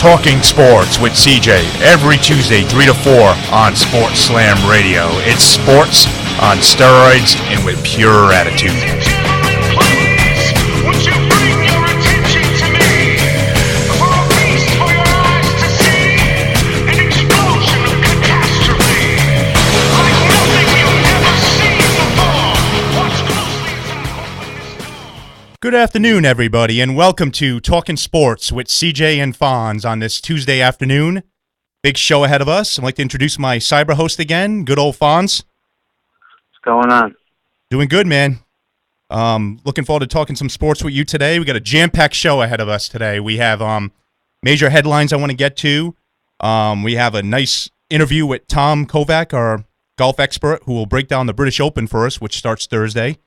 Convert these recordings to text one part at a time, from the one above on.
Talking Sports with CJ every Tuesday 3 to 4 on Sports Slam Radio. It's sports on steroids and with pure attitude. Good afternoon, everybody, and welcome to Talking Sports with CJ and Fonz on this Tuesday afternoon. Big show ahead of us. I'd like to introduce my cyber host again, good old Fonz. What's going on? Doing good, man. Looking forward to talking some sports with you today. We got a jam-packed show ahead of us today. We have major headlines I want to get to. We have a nice interview with Tom Kovac, our golf expert, who will break down the British Open for us, which starts Thursday.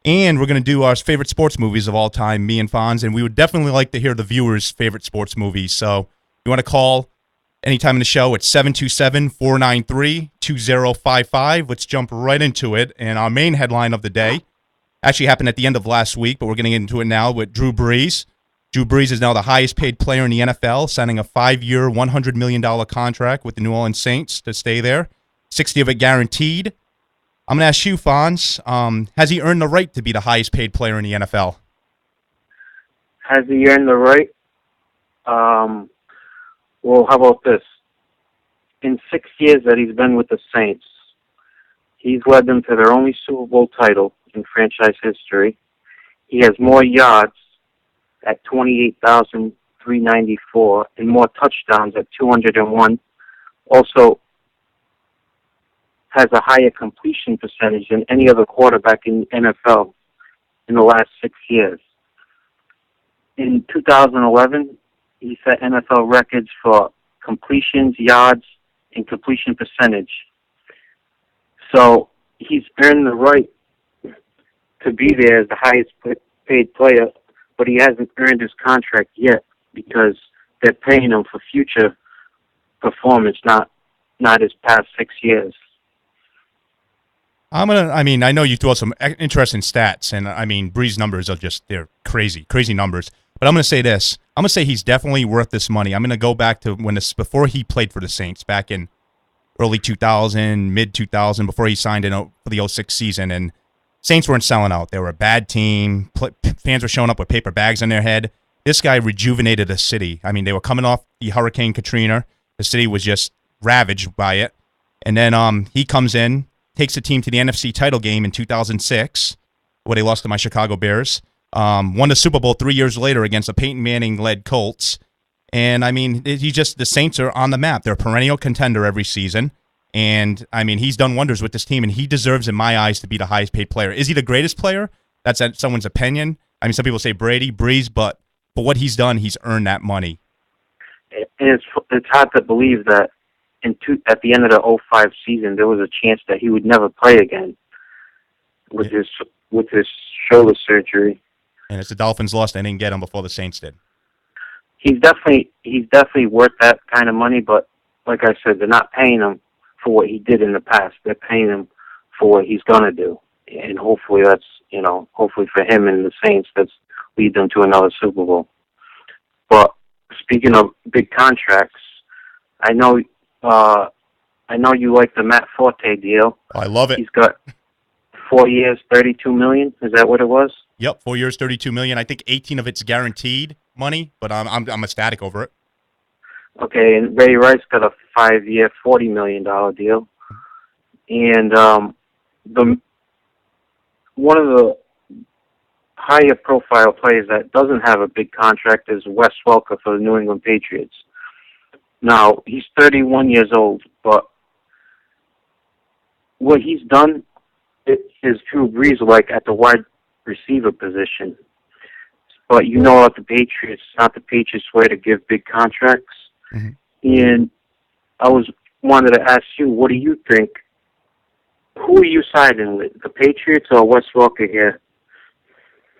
And we're going to do our favorite sports movies of all time, me and Fonz, and we would definitely like to hear the viewers' favorite sports movies. So you want to call anytime in the show at 727-493-2055. Let's jump right into it. And our main headline of the day actually happened at the end of last week, but we're getting into it now with Drew Brees. Drew Brees is now the highest paid player in the NFL, signing a 5-year, $100 million contract with the New Orleans Saints to stay there, 60 of it guaranteed. I'm going to ask you, Fonz, has he earned the right to be the highest paid player in the NFL? Has he earned the right? Well, how about this? In 6 years that he's been with the Saints, he's led them to their only Super Bowl title in franchise history. He has more yards at 28,394 and more touchdowns at 201. Also, has a higher completion percentage than any other quarterback in the NFL in the last 6 years. In 2011, he set NFL records for completions, yards, and completion percentage. So he's earned the right to be there as the highest paid player, but he hasn't earned his contract yet because they're paying him for future performance, not his past 6 years. I know you threw out some interesting stats, and Brees' numbers are they're crazy numbers. But I'm going to say this. I'm going to say he's definitely worth this money. I'm going to go back to before he played for the Saints, back in early 2000, mid 2000, before he signed in for the 06 season. And Saints weren't selling out. They were a bad team. Fans were showing up with paper bags on their head. This guy rejuvenated the city. They were coming off the Hurricane Katrina. The city was just ravaged by it. And then he comes in, takes the team to the NFC title game in 2006, where they lost to my Chicago Bears. Won the Super Bowl 3 years later against the Peyton Manning-led Colts. And, the Saints are on the map. They're a perennial contender every season. And, he's done wonders with this team, and he deserves, in my eyes, to be the highest-paid player. Is he the greatest player? That's someone's opinion. Some people say Brady, Brees, but for what he's done, he's earned that money. And it's hard to believe that at the end of the 05 season, there was a chance that he would never play again with his shoulder surgery. And it's the Dolphins lost, they didn't get him before the Saints did. He's definitely worth that kind of money, but like I said, they're not paying him for what he did in the past. They're paying him for what he's gonna do, and hopefully hopefully for him and the Saints, that's lead them to another Super Bowl. But speaking of big contracts, I know you like the Matt Forte deal. Oh, I love it. He's got 4 years, $32 million. Is that what it was? Yep, 4 years, $32 million. I think 18 of it's guaranteed money, but I'm ecstatic over it. Okay, and Ray Rice got a 5-year, $40 million deal. And one of the higher profile players that doesn't have a big contract is Wes Welker for the New England Patriots. Now, he's 31 years old, but what he's done is Drew Brees like at the wide receiver position. But at the Patriots, it's not the Patriots' way to give big contracts. Mm-hmm. And I wanted to ask you, what do you think? Who are you siding with, the Patriots or Wes Welker here?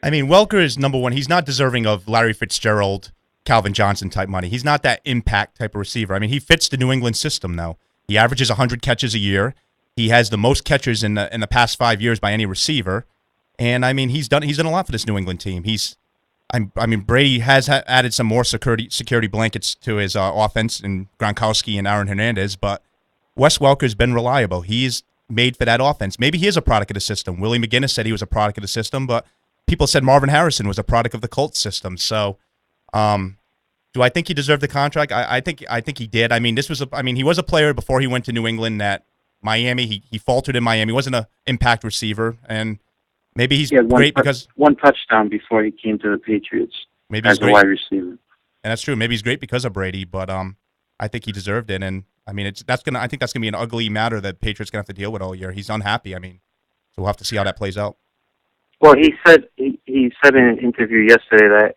Welker is number one. He's not deserving of Larry Fitzgerald, Calvin Johnson type money. He's not that impact type of receiver. He fits the New England system though. He averages 100 catches a year. He has the most catches in the past 5 years by any receiver. And he's done a lot for this New England team. He's I mean, Brady has added some more security blankets to his offense in Gronkowski and Aaron Hernandez, but Wes Welker's been reliable. He's made for that offense. Maybe he is a product of the system. Willie McGinnis said he was a product of the system, but people said Marvin Harrison was a product of the Colts system. So, do I think he deserved the contract? I think he did. I mean, he was a player before he went to New England at Miami. He faltered in Miami. He wasn't an impact receiver, and maybe he's great because one touchdown before he came to the Patriots maybe as a wide receiver. And that's true. Maybe he's great because of Brady, but I think he deserved it. And I mean, I think that's gonna be an ugly matter that Patriots gonna have to deal with all year. He's unhappy. I mean, so we'll have to see how that plays out. Well, he said in an interview yesterday that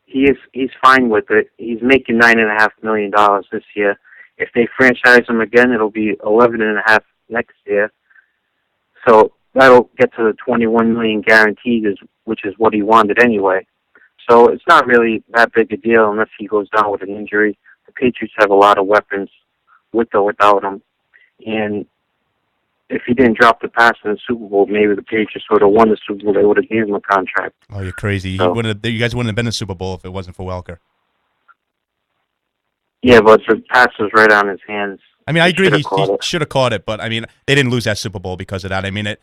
he's fine with it. He's making $9.5 million this year. If they franchise him again, it'll be $11.5 next year. So that'll get to the $21 million guaranteed, which is what he wanted anyway. So it's not really that big a deal unless he goes down with an injury. The Patriots have a lot of weapons with or without him. And if he didn't drop the pass in the Super Bowl, maybe the Patriots would have won the Super Bowl. They would have given him a contract. Oh, you're crazy. So, you guys wouldn't have been in the Super Bowl if it wasn't for Welker. Yeah, but the pass was right on his hands. I mean, I agree. He should have caught it, but I mean, they didn't lose that Super Bowl because of that. I mean,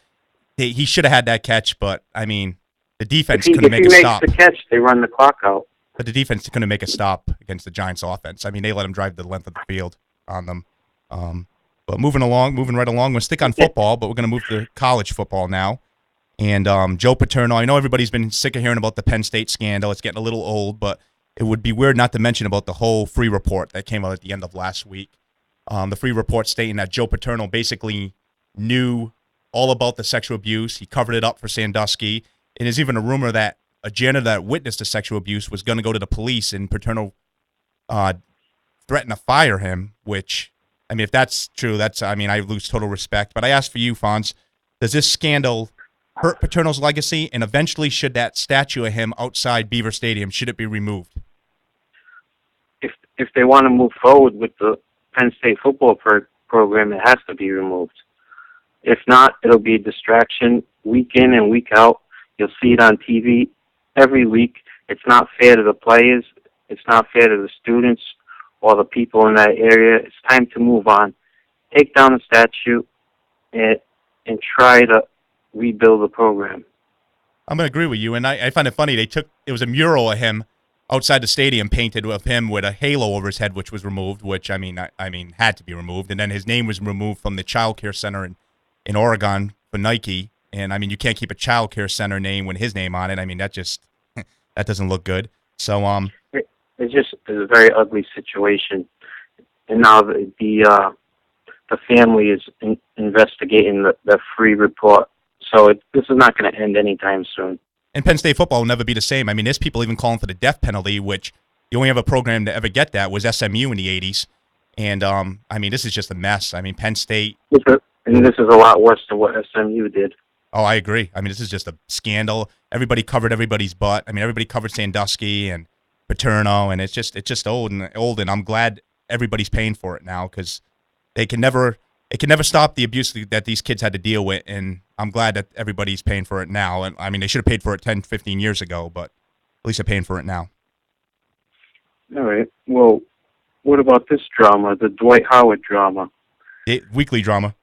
he should have had that catch, but I mean, the defense couldn't make a stop. If he makes the catch, they run the clock out. But the defense couldn't make a stop against the Giants' offense. I mean, they let him drive the length of the field on them. But moving right along, we're going to stick on football, but we're going to move to college football now. And Joe Paterno, I know everybody's been sick of hearing about the Penn State scandal. It's getting a little old, but it would be weird not to mention about the whole free report that came out at the end of last week. The free report stating that Joe Paterno basically knew all about the sexual abuse. He covered it up for Sandusky. And there's even a rumor that a janitor that witnessed the sexual abuse was going to go to the police, and Paterno threatened to fire him, which, I mean, if that's true, I lose total respect. But I ask for you, Fonz, does this scandal hurt Paterno's legacy? And eventually, should that statue of him outside Beaver Stadium, should it be removed? If they want to move forward with the Penn State football program, it has to be removed. If not, it'll be a distraction week in and week out. You'll see it on TV every week. It's not fair to the players. It's not fair to the students or the people in that area. It's time to move on. Take down the statue and try to rebuild the program. I'm going to agree with you, and I find it funny. It was a mural of him outside the stadium painted of him with a halo over his head, which was removed, which, I mean, had to be removed. And then his name was removed from the child care center in Oregon for Nike. And, I mean, you can't keep a child care center name with his name on it. I mean, that doesn't look good. So, it's a very ugly situation. And now the family is investigating the free report. So this is not going to end anytime soon. And Penn State football will never be the same. I mean, there's people even calling for the death penalty, which the only other program to ever get that was SMU in the 80s. And, I mean, this is just a mess. I mean, Penn State. And this is a lot worse than what SMU did. Oh, I agree. I mean, this is just a scandal. Everybody covered everybody's butt. I mean, everybody covered Sandusky and Paterno, and it's just old, and I'm glad everybody's paying for it now, because it can never stop the abuse that these kids had to deal with, and I'm glad that everybody's paying for it now. And I mean, they should have paid for it 10, 15 years ago, but at least they're paying for it now. All right. Well, what about this drama, the Dwight Howard drama? Weekly drama.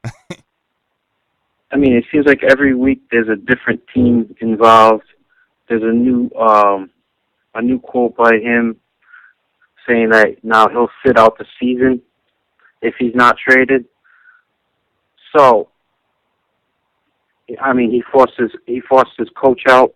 I mean, it seems like every week there's a different team involved. There's a new quote by him saying that now he'll sit out the season if he's not traded. So, I mean, he forced his coach out.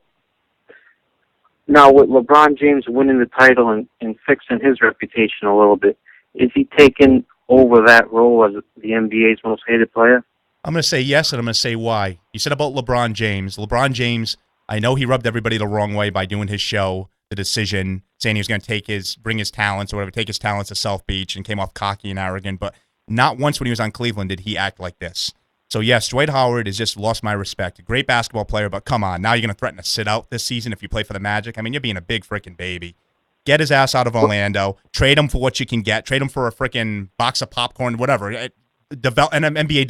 Now, with LeBron James winning the title and fixing his reputation a little bit, is he taking over that role as the NBA's most hated player? I'm going to say yes, and I'm going to say why. You said about LeBron James. LeBron James, I know he rubbed everybody the wrong way by doing his show, The Decision, saying he was going to bring his talents or whatever, take his talents to South Beach, and came off cocky and arrogant. But not once when he was on Cleveland did he act like this. So, yes, Dwight Howard has just lost my respect. A great basketball player, but come on. Now you're going to threaten to sit out this season if you play for the Magic? I mean, you're being a big freaking baby. Get his ass out of Orlando. Trade him for what you can get. Trade him for a freaking box of popcorn, whatever. NBA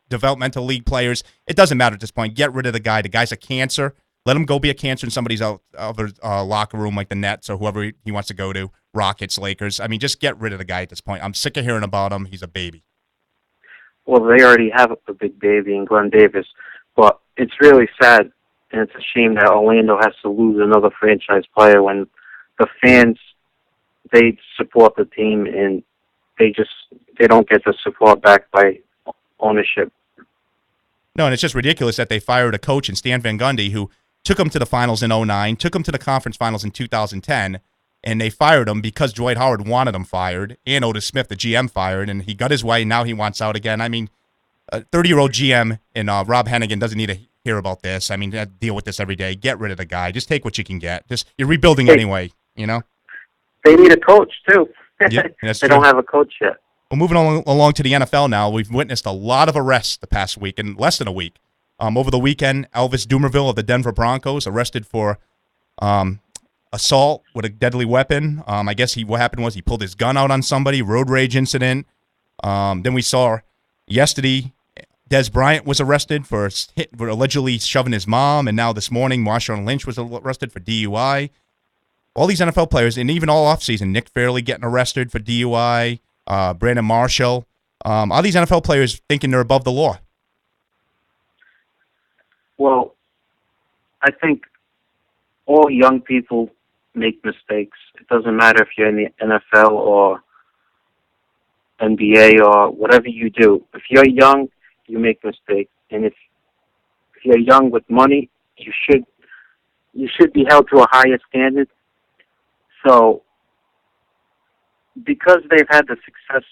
developmental league players. It doesn't matter at this point. Get rid of the guy. The guy's a cancer. Let him go be a cancer in somebody's other locker room, like the Nets or whoever he wants to go to, Rockets, Lakers. I mean, just get rid of the guy at this point. I'm sick of hearing about him. He's a baby. Well, they already have a big baby in Glenn Davis, but it's really sad, and it's a shame that Orlando has to lose another franchise player when the fans, they support the team, and they don't get the support back by ownership. No, and it's just ridiculous that they fired a coach in Stan Van Gundy who took them to the finals in 2009, took them to the conference finals in 2010, and they fired him because Dwight Howard wanted him fired, and Otis Smith, the GM, fired, and he got his way, and now he wants out again. I mean, a 30-year-old GM and Rob Hennigan doesn't need to hear about this. I mean, I deal with this every day. Get rid of the guy. Just take what you can get. You're rebuilding anyway, you know? They need a coach, too. Yeah, that's they true. don't have a coach yet. Well, moving along to the NFL now, we've witnessed a lot of arrests the past week, in less than a week. Over the weekend, Elvis Dumervil of the Denver Broncos arrested for assault with a deadly weapon. I guess what happened was he pulled his gun out on somebody, road rage incident. Then we saw yesterday Des Bryant was arrested for allegedly shoving his mom, and now this morning Marshawn Lynch was arrested for DUI. All these NFL players, and even all offseason, Nick Fairley getting arrested for DUI, Brandon Marshall. All these NFL players thinking they're above the law. Well, I think all young people make mistakes. It doesn't matter if you're in the NFL or NBA or whatever you do. If you're young, you make mistakes. And if you're young with money, you should be held to a higher standard. So because they've had the success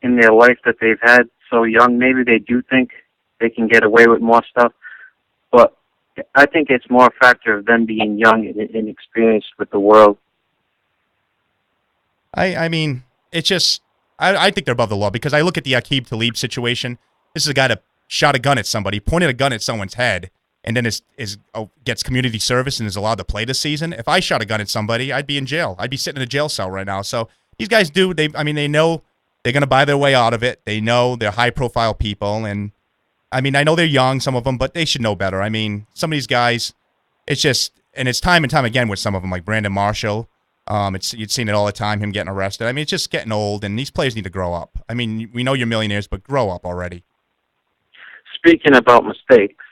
in their life that they've had so young, maybe they do think they can get away with more stuff. But I think it's more a factor of them being young and inexperienced with the world. I mean, it's just, I think they're above the law because I look at the Aqib Talib situation. This is a guy that shot a gun at somebody, pointed a gun at someone's head, and then gets community service and is allowed to play this season. If I shot a gun at somebody, I'd be in jail. I'd be sitting in a jail cell right now. So these guys they know they're going to buy their way out of it. They know they're high-profile people, and I mean, I know they're young, some of them, but they should know better. I mean, some of these guys, it's just, and it's time and time again with some of them, like Brandon Marshall. You've seen it all the time, him getting arrested. I mean, it's just getting old, and these players need to grow up. I mean, we know you're millionaires, but grow up already. Speaking about mistakes,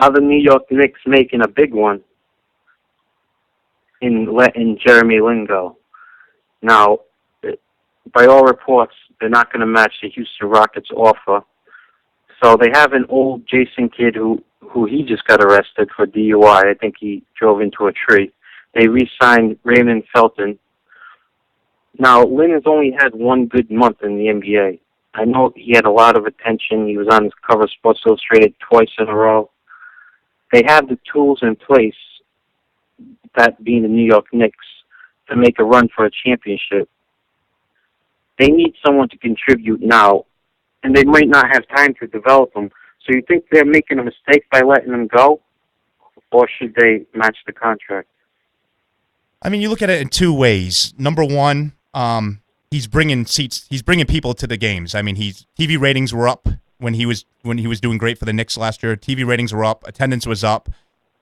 are the New York Knicks making a big one in Jeremy Lingo? Now, by all reports, they're not going to match the Houston Rockets' offer. So they have an old Jason Kidd who he just got arrested for DUI. I think he drove into a tree. They re-signed Raymond Felton. Now, Lynn has only had one good month in the NBA. I know he had a lot of attention. He was on the cover of Sports Illustrated twice in a row. They have the tools in place, that being the New York Knicks, to make a run for a championship. They need someone to contribute now, and they might not have time to develop them. So you think they're making a mistake by letting them go, or should they match the contract? I mean, you look at it in two ways. Number one, he's bringing people to the games. I mean, TV ratings were up when he was doing great for the Knicks last year. TV ratings were up, attendance was up.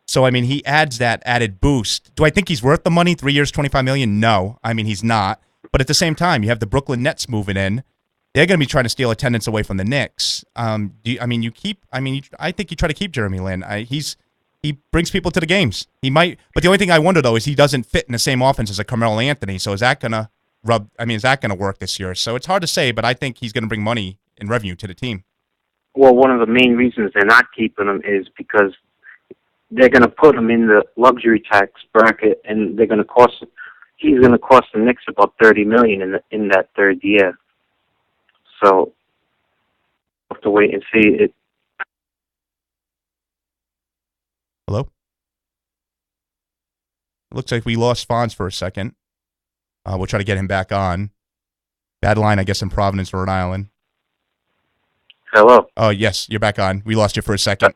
So I mean, he adds that added boost. Do I think he's worth the money? 3 years, $25 million? No, I mean he's not. But at the same time, you have the Brooklyn Nets moving in. They're going to be trying to steal attendance away from the Knicks. I think you try to keep Jeremy Lin. He brings people to the games. He might, but the only thing I wonder though is he doesn't fit in the same offense as a Carmelo Anthony. So is that going to work this year? So it's hard to say, but I think he's going to bring money and revenue to the team. Well, one of the main reasons they're not keeping him is because they're going to put him in the luxury tax bracket, and he's going to cost the Knicks about $30 million in that third year. So we'll have to wait and see it. Hello? It looks like we lost Fonz for a second. We'll try to get him back on. Bad line, I guess, in Providence, Rhode Island. Hello. Oh, yes, you're back on. We lost you for a second.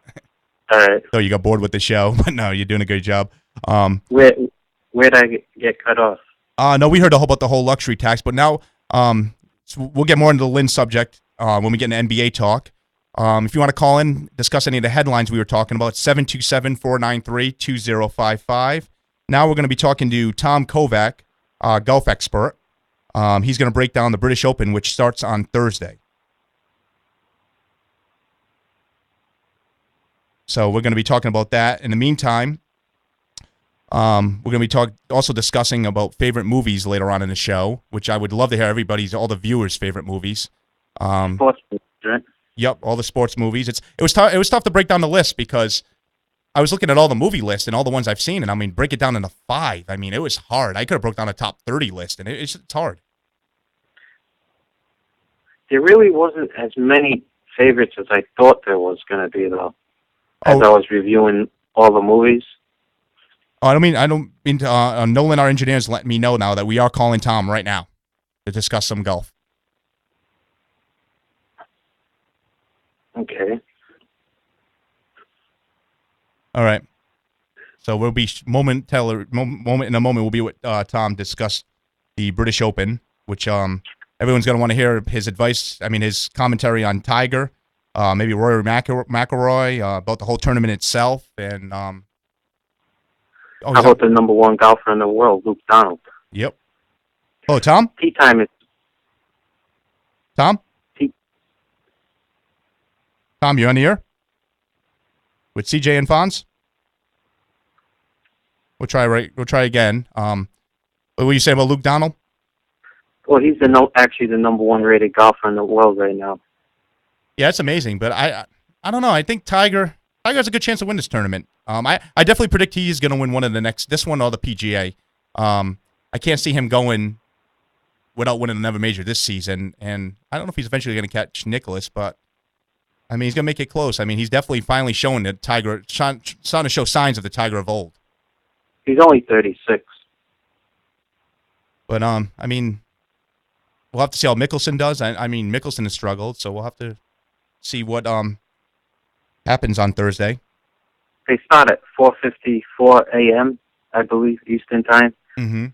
All right. So you got bored with the show, but no, you're doing a great job. Where'd I get cut off? No, we heard about the whole luxury tax, but now so we'll get more into the Lynn subject when we get into NBA talk. If you want to call in, discuss any of the headlines we were talking about, 727-493-2055. Now we're going to be talking to Tom Kovac, golf expert. He's going to break down the British Open, which starts on Thursday. So we're going to be talking about that. In the meantime, we're going to be also discussing about favorite movies later on in the show, which I would love to hear all the viewers' favorite movies. Sports movies, right? Yep, all the sports movies. It was tough to break down the list because I was looking at all the movie lists and all the ones I've seen, and I mean, break it down into 5. I mean, it was hard. I could have broke down a top 30 list, and it's hard. There really wasn't as many favorites as I thought there was going to be, though. As I was reviewing all the movies. I don't mean to. Nolan, our engineer, is letting me know now that we are calling Tom right now to discuss some golf. Okay. All right. So we'll be moment in a moment. We'll be with Tom discuss the British Open, which everyone's going to want to hear his advice. I mean, his commentary on Tiger. Maybe Rory McIlroy, about the whole tournament itself, and how about the number 1 golfer in the world, Luke Donald? Yep. Oh, Tom? Tea time is... Tom? Tea. Tom, you on the air? With CJ and Fonz? We'll try again. What were you saying about Luke Donald? Well, he's actually the number 1 rated golfer in the world right now. Yeah, it's amazing, but I don't know. I think Tiger has a good chance to win this tournament. I definitely predict he's going to win one of this one or the PGA. I can't see him going without winning another major this season, and I don't know if he's eventually going to catch Nicklaus, but I mean, he's going to make it close. I mean, he's definitely finally showing that starting to show signs of the Tiger of old. He's only 36. But I mean, we'll have to see how Mickelson does. I mean, Mickelson has struggled, so we'll have to see what happens on Thursday. They start at 4:54 a.m., I believe, Eastern time. Mm-hmm.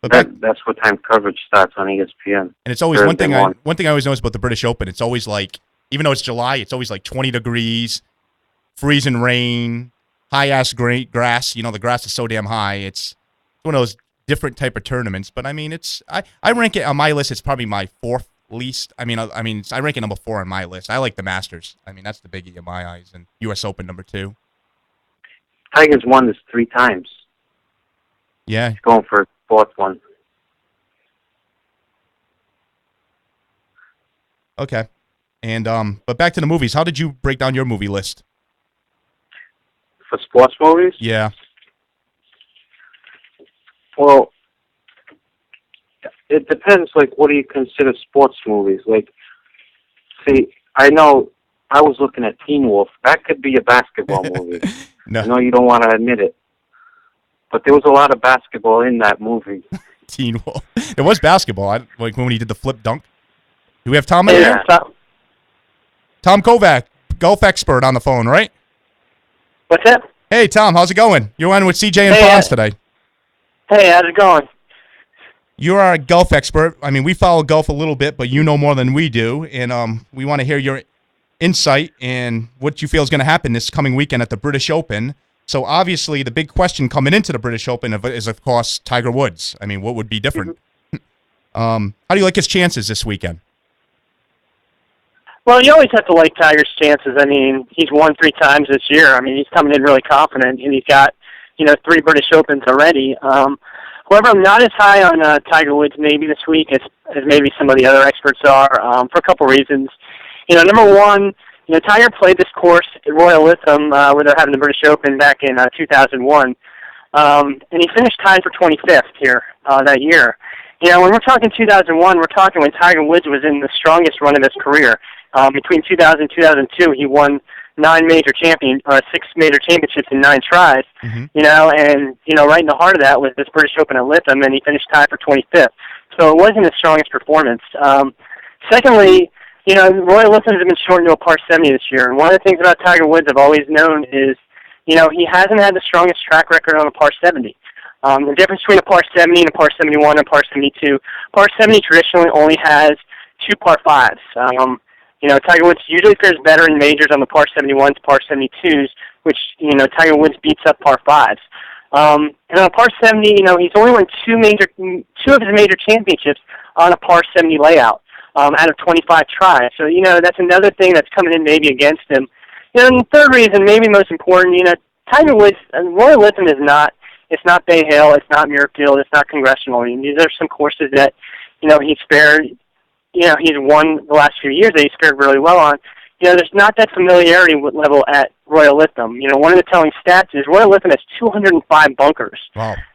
But that's what time coverage starts on ESPN. And it's always one thing I always notice about the British Open. It's always like, even though it's July, it's always like 20 degrees, freezing rain, high-ass grass. You know, the grass is so damn high. It's one of those different type of tournaments. But, I mean, I rank it on my list. It's probably my 4th least. I rank it number 4 on my list. I like the Masters. I mean, that's the biggie in my eyes. And U.S. Open number 2. Tiger's won this 3 times. Yeah. He's going for a 4th one. Okay. And but back to the movies. How did you break down your movie list? For sports movies? Yeah. Well, it depends, like, what do you consider sports movies? Like, see, I know I was looking at Teen Wolf. That could be a basketball movie. No. I know you don't want to admit it. But there was a lot of basketball in that movie. Teen Wolf. It was basketball. Like when he did the flip dunk. Do we have Tom in there? Tom Kovac, golf expert on the phone, right? What's that? Hey, Tom, how's it going? You're on with CJ and Fonz today. Hey, how's it going? You are a golf expert. I mean, we follow golf a little bit, but you know more than we do. And we want to hear your insight and what you feel is going to happen this coming weekend at the British Open. So, obviously, the big question coming into the British Open is, of course, Tiger Woods. I mean, what would be different? How do you like his chances this weekend? Well, you always have to like Tiger's chances. I mean, he's won 3 times this year. I mean, he's coming in really confident, and he's got, 3 British Opens already. However, I'm not as high on Tiger Woods maybe this week as maybe some of the other experts are for a couple reasons. Number one, Tiger played this course at Royal Lytham where they're having the British Open back in 2001, and he finished tied for 25th here that year. When we're talking 2001, we're talking when Tiger Woods was in the strongest run of his career. Between 2000 and 2002, he won 6 major championships in 9 tries. Mm-hmm. And right in the heart of that was this British Open at Lytham, and he finished tied for 25th. So it wasn't his strongest performance. Secondly, Royal Lytham has been shortened to a par 70 this year, and one of the things about Tiger Woods I've always known is, he hasn't had the strongest track record on a par 70. The difference between a par 70 and a par 71 and a par 72, par 70 traditionally only has 2 par 5s. Tiger Woods usually fares better in majors on the par 71s, par 72s, which, Tiger Woods beats up par 5s. And on a par 70, he's only won two of his major championships on a par 70 layout out of 25 tries. So, that's another thing that's coming in maybe against him. And the third reason, maybe most important, Tiger Woods, Royal Lytham it's not Bay Hill, it's not Muirfield, it's not Congressional. I mean, these are some courses that, he's fared, he's won the last few years that he's fared really well on. There's not that familiarity level at Royal Lytham. One of the telling stats is Royal Lytham has 205 bunkers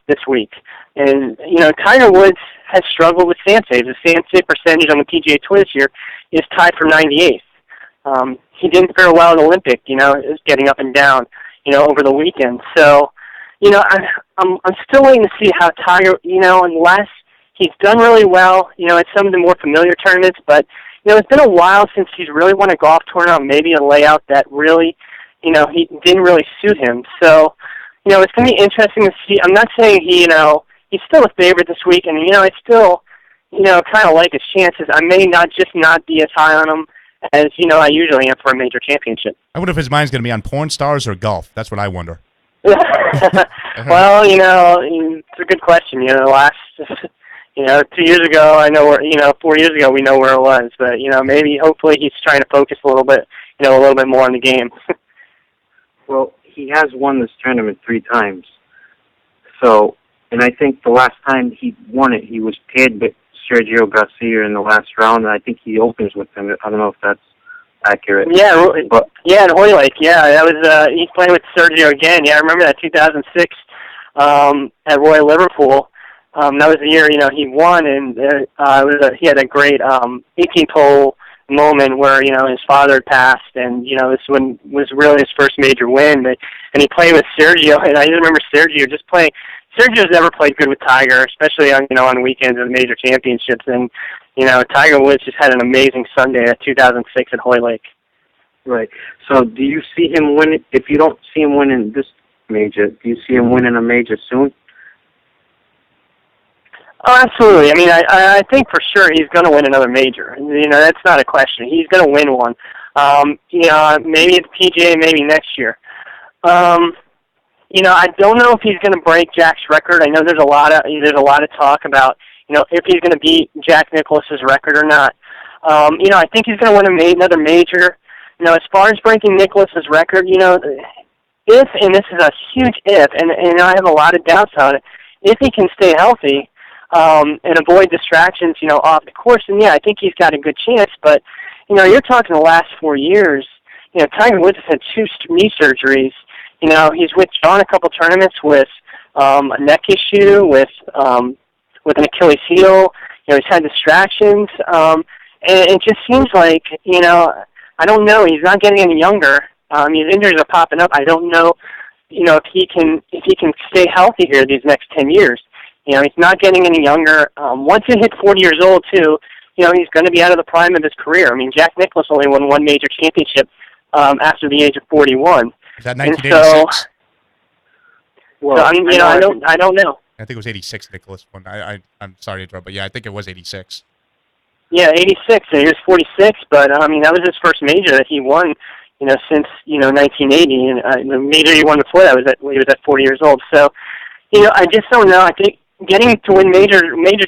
this week. And, Tiger Woods has struggled with sand saves. The sand save percentage on the PGA Tour this year is tied for 98th. He didn't fare well at Olympic, getting up and down, over the weekend. So, I'm still waiting to see how Tiger, unless he's done really well, at some of the more familiar tournaments, but it's been a while since he's really won a golf tournament, maybe a layout that really, he didn't really suit him. So, it's going to be interesting to see. I'm not saying he's still a favorite this week, and, I still, kind of like his chances. I may not be as high on him as, I usually am for a major championship. I wonder if his mind's going to be on porn stars or golf. That's what I wonder. Well, it's a good question. Last... 2 years ago, I know where, 4 years ago, we know where it was. But, maybe, hopefully, he's trying to focus a little bit more on the game. Well, he has won this tournament 3 times. So, and I think the last time he won it, he was paired with Sergio Garcia in the last round, and I think he opens with him. I don't know if that's accurate. Yeah, in Hoylake. Yeah, that was, he's playing with Sergio again. Yeah, I remember that 2006 at Royal Liverpool. That was the year, he won, and he had a great 18th hole moment where, his father had passed, and, this one was really his first major win. And he played with Sergio, and I just remember Sergio just playing. Sergio's never played good with Tiger, especially on, on weekends of major championships. And, Tiger Woods just had an amazing Sunday at 2006 at Hoylake. Right. So do you see him win? If you don't see him winning this major, do you see him winning a major soon? Oh, absolutely. I mean, I think for sure he's going to win another major. That's not a question. He's going to win one. Maybe it's PGA, maybe next year. I don't know if he's going to break Jack's record. I know there's a lot of talk about, if he's going to beat Jack Nicklaus's record or not. I think he's going to win another major. As far as breaking Nicklaus's record, if, and this is a huge if, and I have a lot of doubts on it, if he can stay healthy, and avoid distractions, off the course. And yeah, I think he's got a good chance. But, you're talking the last 4 years. Tiger Woods has had 2 knee surgeries. He's withdrawn a couple tournaments with a neck issue, with an Achilles heel. He's had distractions. And it just seems like, I don't know. He's not getting any younger. His injuries are popping up. I don't know, if he can stay healthy here these next 10 years. He's not getting any younger. Once he hits 40 years old, too, he's going to be out of the prime of his career. I mean, Jack Nicklaus only won 1 major championship after the age of 41. Is that 1986? So, well, I don't know. I think it was 86, Nicklaus won. I'm sorry to interrupt, but yeah, I think it was 86. Yeah, 86. And he was 46, but, that was his first major that he won, since, 1980. And the major he won before that was when he was at 40 years old. So, I just don't know. I think getting to win major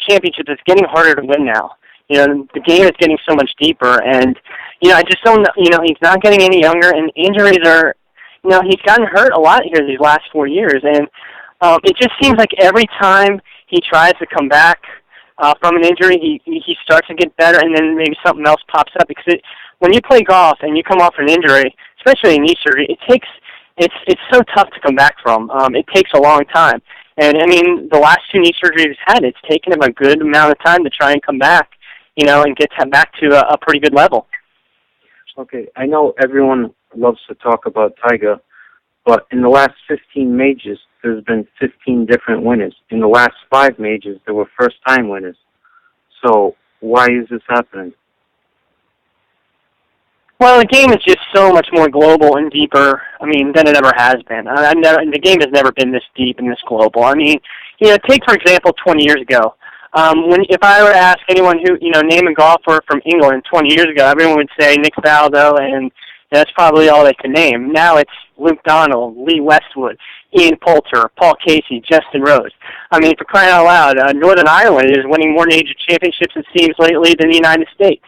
championships is getting harder to win now. The game is getting so much deeper, and I just don't know. He's not getting any younger, and injuries are. He's gotten hurt a lot here these last 4 years, and it just seems like every time he tries to come back from an injury, he starts to get better, and then maybe something else pops up. Because when you play golf and you come off an injury, especially a knee surgery, it's so tough to come back from. It takes a long time. And, the last 2 knee surgeries he's had, it's taken him a good amount of time to try and come back, and get back to a pretty good level. Okay, I know everyone loves to talk about Tiger, but in the last 15 majors, there's been 15 different winners. In the last 5 majors, there were first-time winners. So why is this happening? Well, the game is just so much more global and deeper, than it ever has been. The game has never been this deep and this global. Take, for example, 20 years ago. If I were to ask anyone who, name a golfer from England 20 years ago, everyone would say Nick Faldo, and that's probably all they could name. Now it's Luke Donald, Lee Westwood, Ian Poulter, Paul Casey, Justin Rose. I mean, for crying out loud, Northern Ireland is winning more major championships, it seems, lately than the United States.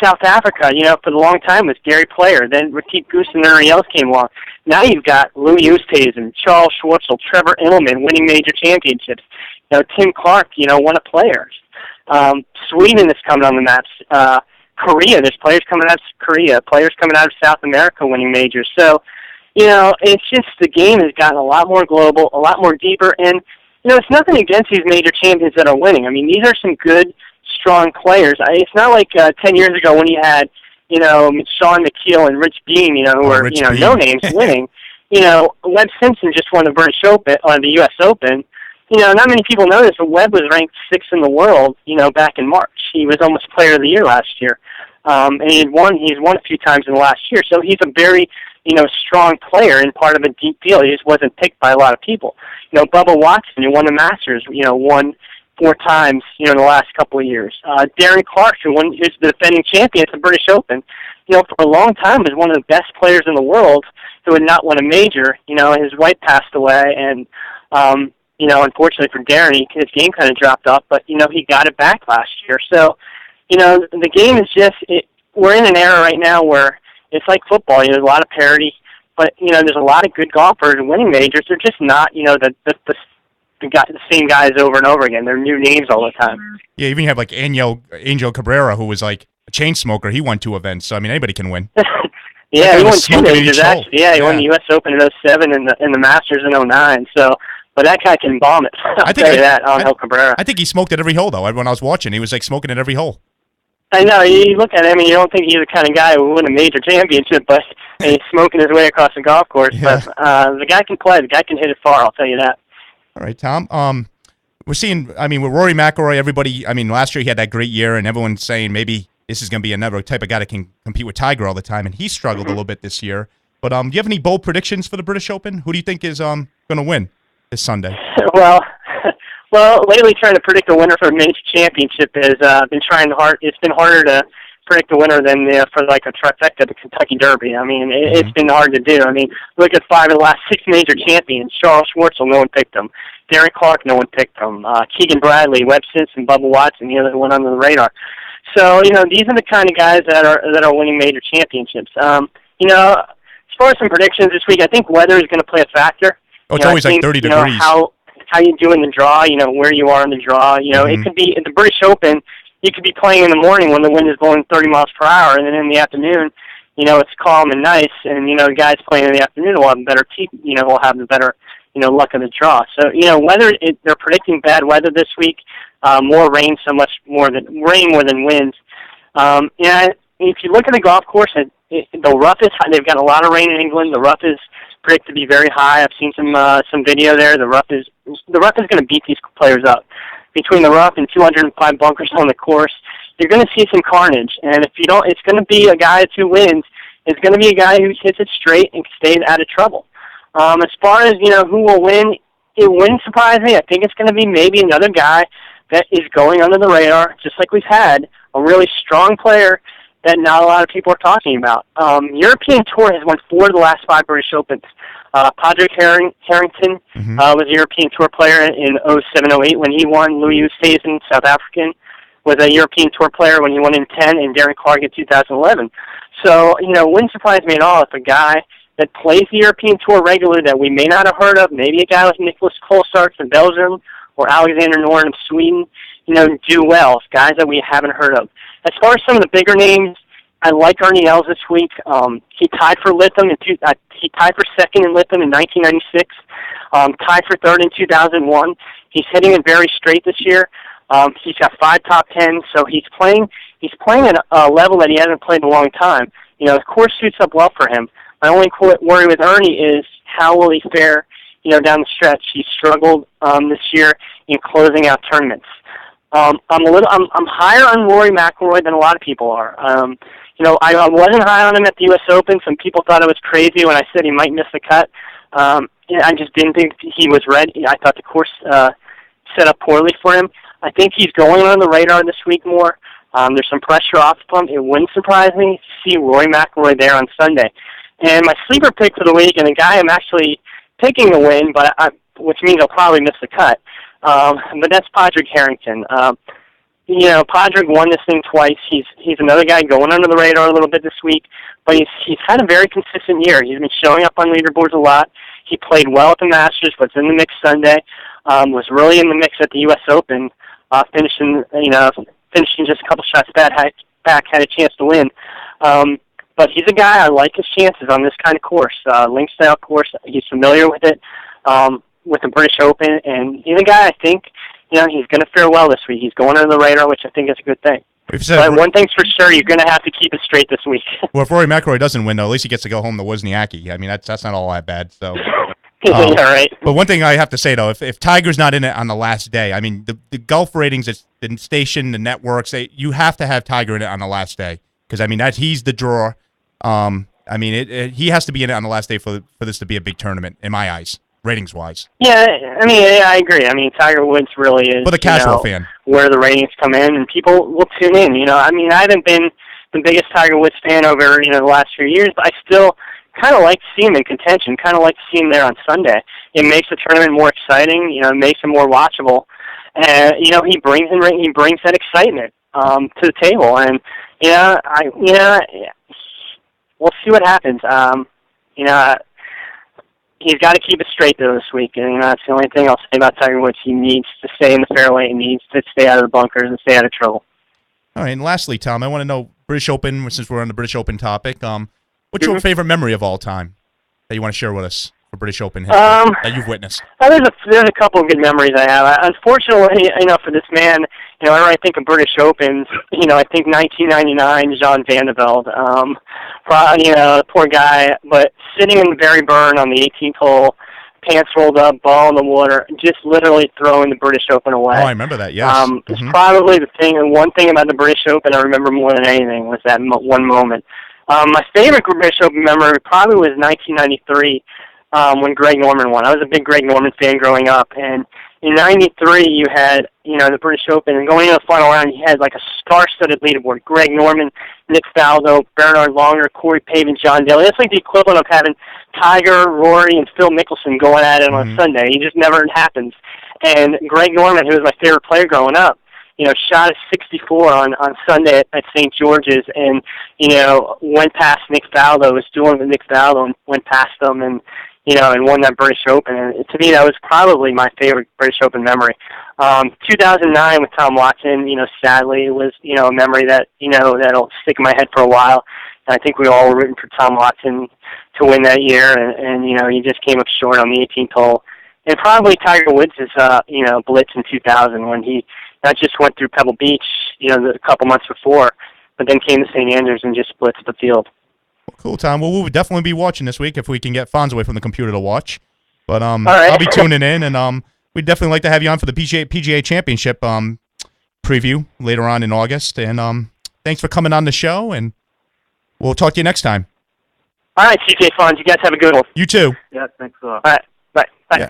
South Africa, for the long time was Gary Player. Then Retief Goosen and everybody else came along. Now you've got Louis Oosthuizen, Charles Schwartzel, Trevor Immelman winning major championships. Tim Clark, one of players. Sweden is coming on the maps. Korea, there's players coming out of Korea, players coming out of South America winning majors. So, it's just the game has gotten a lot more global, a lot more deeper, and, it's nothing against these major champions that are winning. I mean, these are some good, strong players. It's not like 10 years ago when you had, Sean McKeel and Rich Beam, who were, no names winning. Webb Simpson just won the British Open, the U.S. Open. Not many people know this, but Webb was ranked 6th in the world, back in March. He was almost Player of the Year last year. And he's won a few times in the last year. So he's a very, strong player and part of a deep field. He just wasn't picked by a lot of people. Bubba Watson, who won the Masters, won 4 times, in the last couple of years. Darren Clark, who's the defending champion at the British Open, for a long time was one of the best players in the world who had not won a major. His wife passed away, and, unfortunately for Darren, his game kind of dropped off, but, he got it back last year. So, the game is just, we're in an era right now where it's like football. There's a lot of parity, but, there's a lot of good golfers winning majors. They're just not, the same guys over and over again. They're new names all the time. Yeah, even you have like Angel Cabrera, who was like a chain smoker. He won 2 events, so I mean anybody can win. Yeah, he won 2 majors actually. Yeah, he won the U.S. Open in 2007 and the Masters in 2009. So, but that guy can bomb it. I'll tell you that, Angel Cabrera. I think he smoked at every hole though. When I was watching, he was like smoking at every hole. I know. You look at him, and you don't think he's the kind of guy who would win a major championship, but he's smoking his way across the golf course. Yeah. But the guy can play. The guy can hit it far. I'll tell you that. All right, Tom. We're seeing, I mean, with Rory McIlroy, everybody, I mean, last year he had that great year, and everyone's saying maybe this is going to be another type of guy that can compete with Tiger all the time, and he struggled a little bit this year. But do you have any bold predictions for the British Open? Who do you think is going to win this Sunday? Well, lately trying to predict a winner for a major championship has been trying hard. It's been harder to predict a winner than for like a trifecta, the Kentucky Derby. I mean, it's been hard to do. I mean, look at 5 of the last 6 major champions. Charles Schwartzel, no one picked him. Darren Clark, no one picked him. Keegan Bradley, Webb Simpson, Bubba Watson, that went under the radar. So, these are the kind of guys that are winning major championships. As far as some predictions this week, I think weather is going to play a factor. Oh, it's always like 30 degrees. How you do in the draw, where you are in the draw. It could be at the British Open, you could be playing in the morning when the wind is blowing 30 miles per hour, and then in the afternoon, it's calm and nice, and, the guys playing in the afternoon will have the better, luck of the draw. So, weather, they're predicting bad weather this week, more rain, more than wind. If you look at the golf course, the rough is high. They've got a lot of rain in England. The rough is predicted to be very high. I've seen some video there. The rough is going to beat these players up. Between the rough and 205 bunkers on the course, you're going to see some carnage. And if you don't, it's going to be a guy who wins. It's going to be a guy who hits it straight and stays out of trouble. As far as who will win, it wouldn't surprise me. I think it's going to be maybe another guy that is going under the radar, just like we've had a really strong player that not a lot of people are talking about. European Tour has won 4 of the last 5 British Opens. Padraig Harrington was a European Tour player in 07-08 when he won. Louis Oosthuizen, South African, was a European Tour player when he won in 10, and Darren Clark in 2011. So, wouldn't surprise me at all if a guy that plays the European Tour regularly that we may not have heard of, maybe a guy like Nicholas Kolstad from Belgium or Alexander Noren of Sweden, do well. It's guys that we haven't heard of. As far as some of the bigger names, I like Ernie Els this week. He tied for Lytham he tied for second in Lytham in 1996. Tied for third in 2001. He's hitting it very straight this year. He's got 5 top 10s, so he's playing at a level that he hasn't played in a long time. The course suits up well for him. My only worry with Ernie is how will he fare, down the stretch. He struggled this year in closing out tournaments. I'm higher on Rory McIlroy than a lot of people are. I wasn't high on him at the U.S. Open. Some people thought it was crazy when I said he might miss the cut. I just didn't think he was ready. I thought the course set up poorly for him. I think he's going on the radar this week more. There's some pressure off of him. It wouldn't surprise me to see Rory McIlroy there on Sunday. And my sleeper pick for the week, and a guy I'm actually picking to win, which means I'll probably miss the cut, but that's Padraig Harrington. Padraig won this thing twice. He's another guy going under the radar a little bit this week, but he's had a very consistent year. He's been showing up on leaderboards a lot. He played well at the Masters, was in the mix Sunday, was really in the mix at the U.S. Open, finishing just a couple shots back, had a chance to win. But he's a guy, I like his chances on this kind of course, link-style course. He's familiar with it, with the British Open, and he's a guy I think, he's going to fare well this week. He's going under the radar, which I think is a good thing. But one thing's for sure, you're going to have to keep it straight this week. Well, if Rory McIlroy doesn't win, though, at least he gets to go home to Wozniacki. I mean, that's not all that bad. So, yeah, right. But one thing I have to say, though, if Tiger's not in it on the last day, I mean, the golf ratings, the station, the networks, you have to have Tiger in it on the last day because, I mean, he's the draw. I mean, he has to be in it on the last day for this to be a big tournament, in my eyes, ratings-wise. Yeah, I agree. I mean, Tiger Woods really is, but a casual fan, where the ratings come in, and people will tune in. I haven't been the biggest Tiger Woods fan over, the last few years, but I still kind of like to see him in contention, kind of like to see him there on Sunday. It makes the tournament more exciting, it makes it more watchable. And, he brings that excitement to the table. And, we'll see what happens. He's got to keep it straight, though, this week. And, that's the only thing I'll say about Tiger Woods. He needs to stay in the fairway. He needs to stay out of the bunkers and stay out of trouble. All right, and lastly, Tom, I want to know, British Open, since we're on the British Open topic, what's your favorite memory of all time that you want to share with us for British Open history that you've witnessed? There's a couple of good memories I have. Unfortunately, for this man, whenever I think of British Opens, I think 1999, Jean Van de Velde. Poor guy, but sitting in the Barry Burn on the 18th hole, pants rolled up, ball in the water, just literally throwing the British Open away. Oh, I remember that, yes. It's probably the thing, and one thing about the British Open I remember more than anything was that one moment. My favorite British Open memory probably was 1993 when Greg Norman won. I was a big Greg Norman fan growing up, and in 93 you had, the British Open, and going into the final round you had like a star-studded leaderboard. Greg Norman, Nick Faldo, Bernard Longer, Corey Pavin, John Daly. It's like the equivalent of having Tiger, Rory, and Phil Mickelson going at it on Sunday. It just never happens. And Greg Norman, who was my favorite player growing up, shot a 64 on Sunday at St. George's and, went past Nick Faldo, was dueling with Nick Faldo and went past him and won that British Open. And to me, that was probably my favorite British Open memory. 2009 with Tom Watson, sadly, it was, a memory that, that'll stick in my head for a while. And I think we all were rooting for Tom Watson to win that year. And he just came up short on the 18th hole. And probably Tiger Woods' blitz in 2000 when he not just went through Pebble Beach, a couple months before, but then came to St. Andrews and just blitzed the field. Well, cool, Tom. Well, we'll definitely be watching this week if we can get Fonz away from the computer to watch. But all right. I'll be tuning in, and we'd definitely like to have you on for the PGA Championship preview later on in August. And thanks for coming on the show, and we'll talk to you next time. All right, CJ Fonz. You guys have a good one. You too. Yeah, thanks a lot. All right. Bye. Yeah.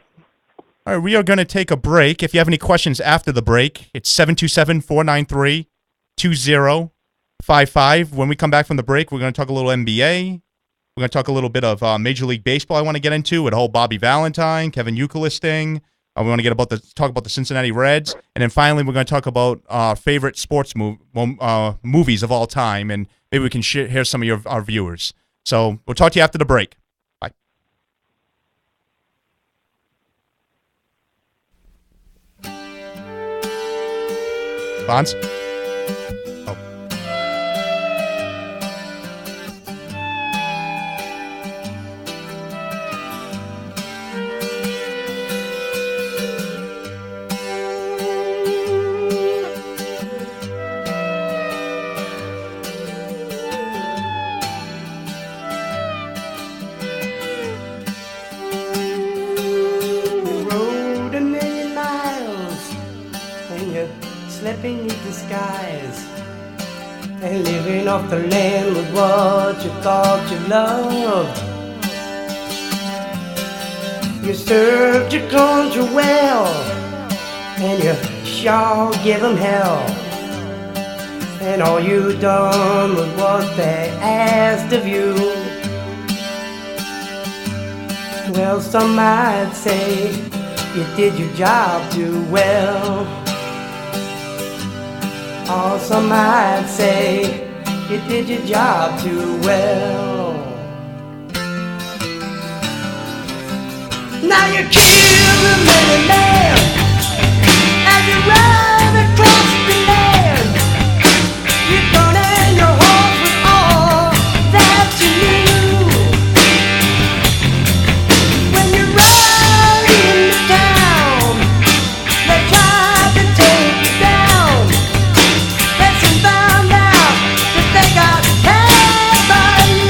All right, we are going to take a break. If you have any questions after the break, it's 727-493-2055. When we come back from the break, we're going to talk a little NBA. We're going to talk a little bit of Major League Baseball I want to get into with the whole Bobby Valentine, Kevin Youkilis thing. We want to talk about the Cincinnati Reds. And then finally, we're going to talk about favorite sports movies of all time. And maybe we can hear some of our viewers. So we'll talk to you after the break. Bonds? Oh. Beneath the skies and living off the land with what you thought you loved. You served your country well and you sure give them hell. And all you done was what they asked of you. Well, some might say you did your job too well. Or some might say you did your job too well. Now you kill a many men as you ride across the land. You're burning your horse with all that you knew. When you ride into town, they tried to take you down. They soon found out that they got had by you.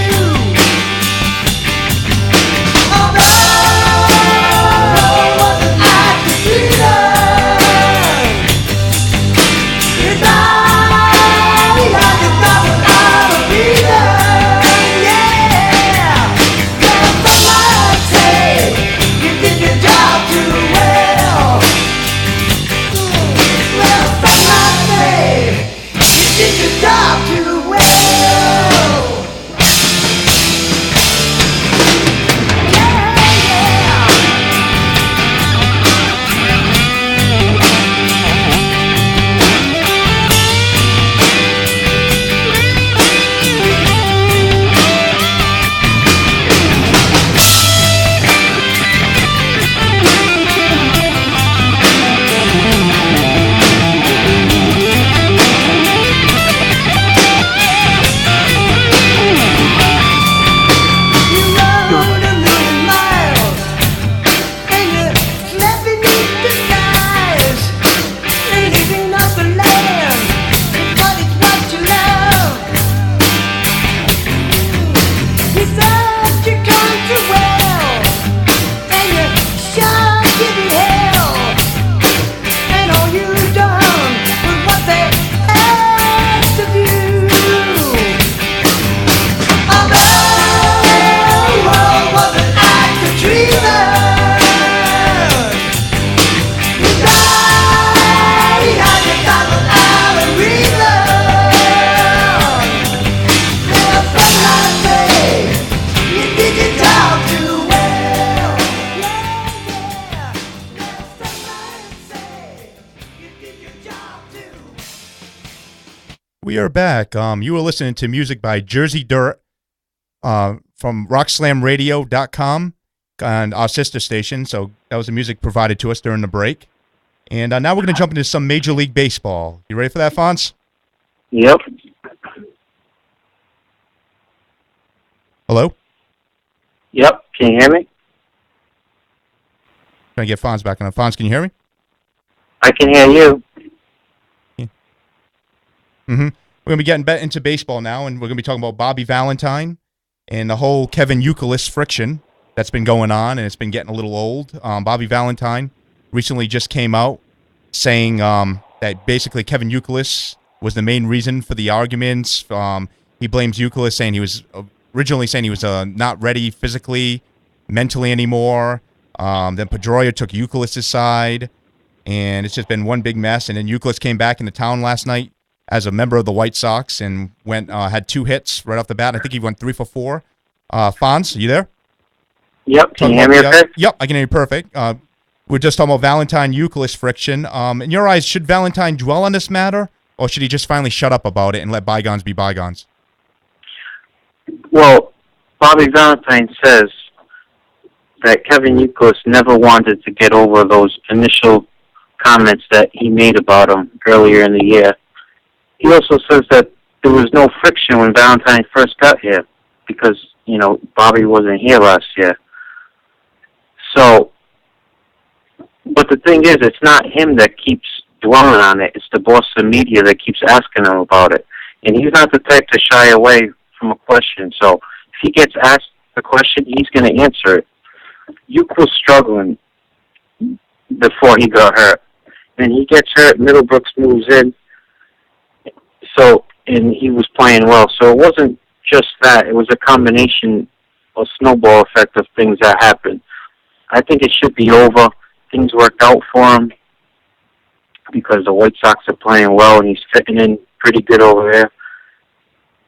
We are back. You were listening to music by Jersey Dirt from rockslamradio.com and our sister station. So that was the music provided to us during the break. And now we're going to jump into some Major League Baseball. You ready for that, Fonz? Yep. Hello? Yep. Can you hear me? Trying to get Fonz back on. Fonz, can you hear me? I can hear you. Mm-hmm. We're going to be getting into baseball now, and we're going to be talking about Bobby Valentine and the whole Kevin Youkilis friction that's been going on, and it's been getting a little old. Bobby Valentine recently just came out saying that basically Kevin Youkilis was the main reason for the arguments. He blames Youkilis, saying he was originally saying he was not ready physically, mentally anymore. Then Pedroia took Youkilis' side, and it's just been one big mess. And then Youkilis came back into town last night as a member of the White Sox and had 2 hits right off the bat. I think he went 3 for 4. Fonz, are you there? Yep. Can you hear me okay? Yep, I can hear you perfect. We're just talking about Valentine Youkilis friction. In your eyes, should Valentine dwell on this matter, or should he just finally shut up about it and let bygones be bygones? Well, Bobby Valentine says that Kevin Youkilis never wanted to get over those initial comments that he made about him earlier in the year. He also says that there was no friction when Valentine first got here because, Bobby wasn't here last year. So, but the thing is, it's not him that keeps dwelling on it. It's the Boston media that keeps asking him about it. And he's not the type to shy away from a question. So if he gets asked the question, he's going to answer it. Uke was struggling before he got hurt. And he gets hurt, Middlebrooks moves in. So, and he was playing well. So it wasn't just that. It was a combination, a snowball effect of things that happened. I think it should be over. Things worked out for him. because the White Sox are playing well and he's fitting in pretty good over there.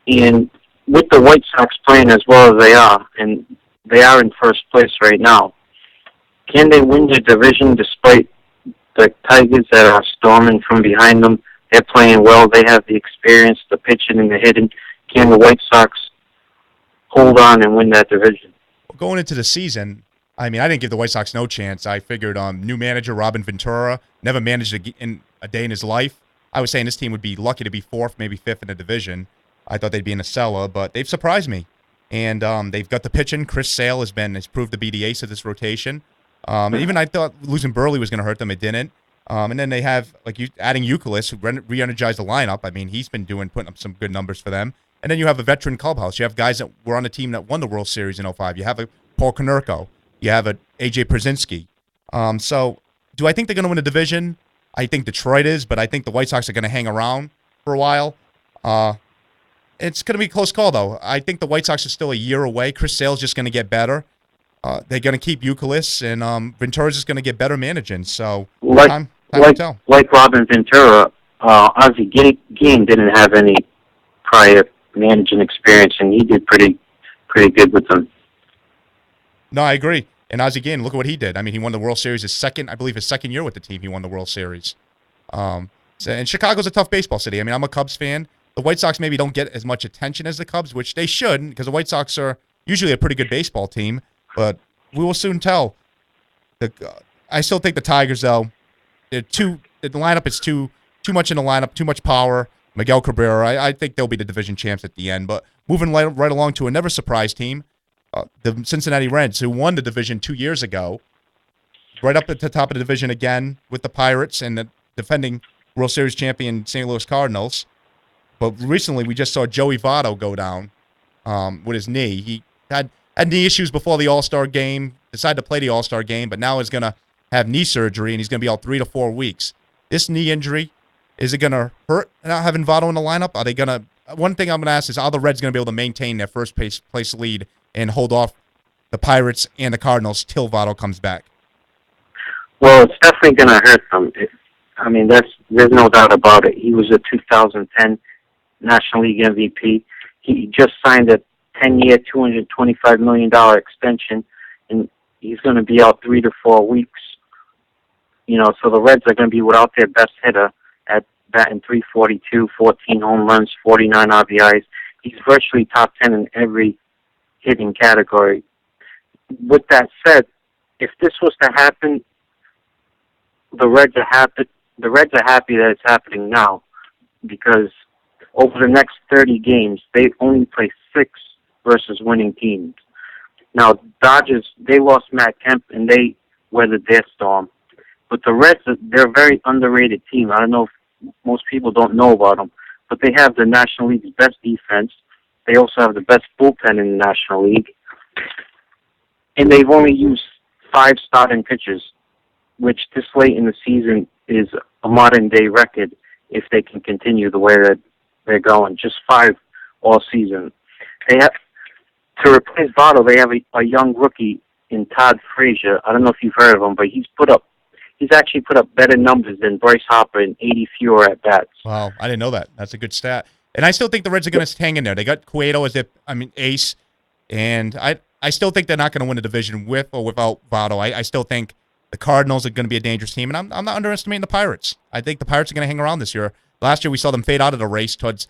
And with the White Sox playing as well as they are, and they are in first place right now, can they win the division despite the Tigers that are storming from behind them? They're playing well. They have the experience, the pitching, and the hitting. Can the White Sox hold on and win that division? Going into the season, I mean, I didn't give the White Sox no chance. I figured new manager Robin Ventura never managed a day in his life. I was saying this team would be lucky to be fourth, maybe fifth in the division. I thought they'd be in a cellar, but they've surprised me. And they've got the pitching. Chris Sale has proved to be the ace of this rotation. Even I thought losing Burley was going to hurt them. It didn't. And then they have adding Euclid, who re-energized the lineup. I mean, he's been putting up some good numbers for them. And then you have a veteran clubhouse. You have guys that were on the team that won the World Series in 05. You have a Paul Konerko. You have a A.J. Przinsky. So do I think they're going to win the division? I think Detroit is, but I think the White Sox are going to hang around for a while. It's going to be a close call, though. I think the White Sox are still a year away. Chris Sale's just going to get better. They're going to keep Euclid, and Ventura's just going to get better managing. So time will tell. Like Robin Ventura, Ozzie Guillen didn't have any prior managing experience, and he did pretty good with them. No, I agree. And Ozzie Guillen, look at what he did. I mean, he won the World Series his second year with the team. He won the World Series. And Chicago's a tough baseball city. I mean, I'm a Cubs fan. The White Sox maybe don't get as much attention as the Cubs, which they should, because the White Sox are usually a pretty good baseball team. But we will soon tell. I still think the Tigers, though, the lineup is too much in the lineup, too much power. Miguel Cabrera, I think they'll be the division champs at the end. But moving right along to another surprise team, the Cincinnati Reds, who won the division 2 years ago, right up at the top of the division again with the Pirates and the defending World Series champion St. Louis Cardinals. But recently, we just saw Joey Votto go down with his knee. He had knee issues before the All-Star game, decided to play the All-Star game, but now is going to have knee surgery, and he's going to be out 3 to 4 weeks. This knee injury, is it going to hurt not having Votto in the lineup? Are they going to? One thing I'm going to ask is, are the Reds going to be able to maintain their first place lead and hold off the Pirates and the Cardinals till Votto comes back? Well, it's definitely going to hurt them. There's no doubt about it. He was a 2010 National League MVP. He just signed a 10-year, $225 million extension, and he's going to be out 3 to 4 weeks. So the Reds are going to be without their best hitter at batting .342, 14 home runs, 49 RBIs. He's virtually top 10 in every hitting category. With that said, if this was to happen, the Reds are happy that it's happening now, because over the next 30 games, they only play 6 versus winning teams. Now, Dodgers, they lost Matt Kemp, and they weathered their storm. But the Reds, they're a very underrated team. I don't know if most people don't know about them, but they have the National League's best defense. They also have the best bullpen in the National League. And they've only used 5 starting pitchers, which this late in the season is a modern-day record if they can continue the way that they're going. Just 5 all season. To replace Votto, they have a young rookie in Todd Frazier. I don't know if you've heard of him, but he's actually put up better numbers than Bryce Harper in 80 fewer at-bats. Wow, I didn't know that. That's a good stat. And I still think the Reds are going to hang in there. They got Cueto as ace, and I still think they're not going to win the division with or without Votto. I still think the Cardinals are going to be a dangerous team, and I'm not underestimating the Pirates. I think the Pirates are going to hang around this year. Last year we saw them fade out of the race towards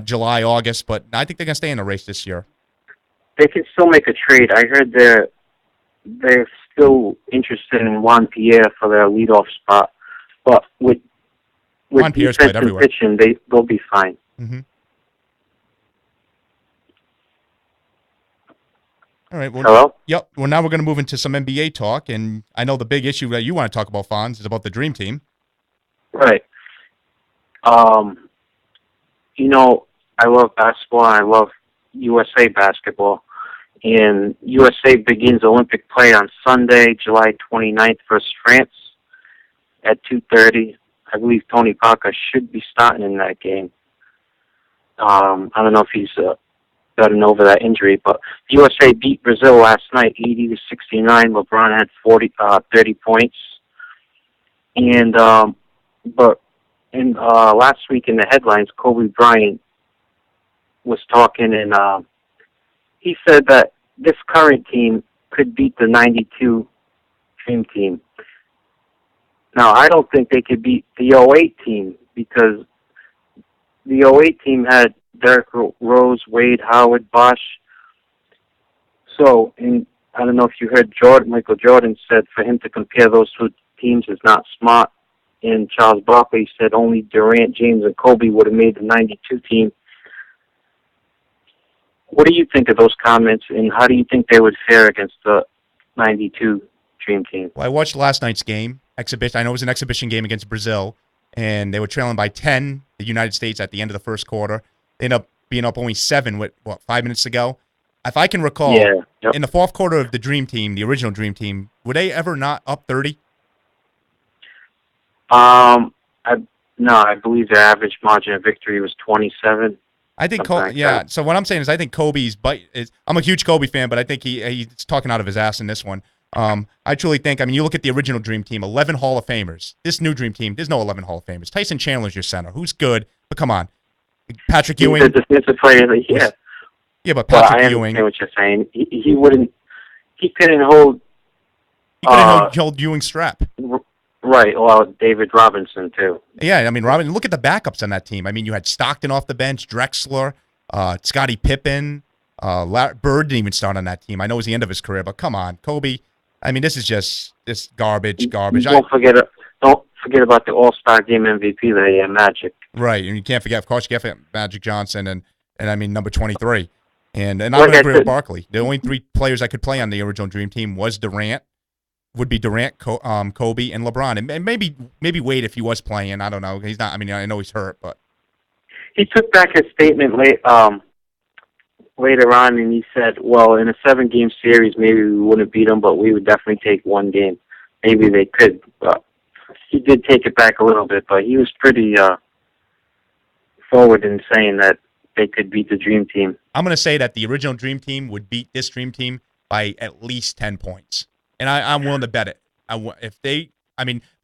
July, August, but I think they're going to stay in the race this year. They can still make a trade. I heard they're still interested in Juan Pierre for their leadoff spot, but with Juan Pierre's defense played and everywhere. pitching, they'll be fine. Mm-hmm. All right. Well, Hello? Yep. Well, now we're going to move into some NBA talk, and I know the big issue that you want to talk about, Fonz, is about the Dream Team. Right. I love basketball, and I love USA basketball. And USA begins Olympic play on Sunday, July 29th versus France at 2:30. I believe Tony Parker should be starting in that game. I don't know if he's gotten over that injury, but USA beat Brazil last night, 80-69. LeBron had 30 points. And But in last week in the headlines, Kobe Bryant was talking, and he said that this current team could beat the '92 Dream Team. Now, I don't think they could beat the '08 team because the '08 team had Derrick Rose, Wade, Howard, Bosh. So, and I don't know if you heard Michael Jordan said for him to compare those two teams is not smart. And Charles Barkley said only Durant, James, and Kobe would have made the '92 team. What do you think of those comments, and how do you think they would fare against the '92 Dream Team? Well, I watched last night's game exhibition. I know it was an exhibition game against Brazil, and they were trailing by 10, the United States, at the end of the first quarter. They ended up being up only 7 with, 5 minutes to go? If I can recall, in the fourth quarter of the Dream Team, the original Dream Team, were they ever not up 30? I believe their average margin of victory was 27. I think, that. So what I'm saying is, I think Kobe's bite is. I'm a huge Kobe fan, but I think he's talking out of his ass in this one. I truly think. I mean, you look at the original Dream Team, 11 Hall of Famers. This new Dream Team, there's no 11 Hall of Famers. Tyson Chandler's your center, who's good, but come on, Patrick Ewing. He's a defensive player. Yeah. Yeah, but Patrick I Ewing. understand what you're saying. He wouldn't. He couldn't hold. He couldn't hold Ewing's strap. Right. Well, David Robinson too. Yeah, I mean, Robin. Look at the backups on that team. I mean, you had Stockton off the bench, Drexler, Scottie Pippen, Bird didn't even start on that team. I know it was the end of his career, but come on, Kobe. I mean, this is just garbage. Don't forget about the All-Star Game MVP that he had, Magic. Right, and you can't forget, of course, you can't forget Magic Johnson and I mean number 23. And I would agree with Barkley. The only 3 players I could play on the original Dream Team was Durant. Would be Durant, Kobe, and LeBron, and maybe Wade if he was playing. I don't know. He's not. I mean, I know he's hurt, but he took back his statement later on, and he said, "Well, in a 7-game series, maybe we wouldn't beat them, but we would definitely take one game. Maybe they could." But he did take it back a little bit, but he was pretty forward in saying that they could beat the Dream Team. I'm going to say that the original Dream Team would beat this Dream Team by at least 10 points. And I'm willing to bet it. But the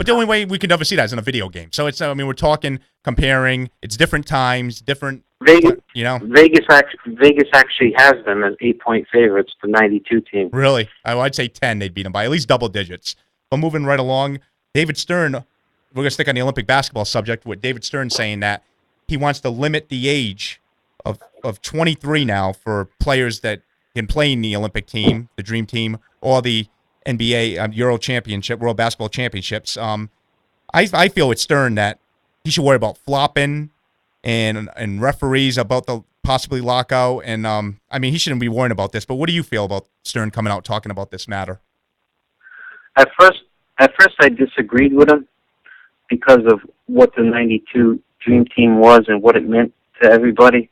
only way we could ever see that is in a video game. So we're talking, comparing. It's different times, different. Vegas, Vegas actually has them as 8-point favorites, the '92 team. Really? I'd say 10. They'd beat them by at least double digits. But moving right along, David Stern. We're going to stick on the Olympic basketball subject with David Stern saying that he wants to limit the age of 23 now for players that can play in the Olympic team, the Dream Team, or the NBA Euro Championship, World Basketball Championships. I feel with Stern that he should worry about flopping and referees about the possibly lockout. And he shouldn't be worrying about this. But what do you feel about Stern coming out talking about this matter? At first, I disagreed with him because of what the '92 Dream Team was and what it meant to everybody.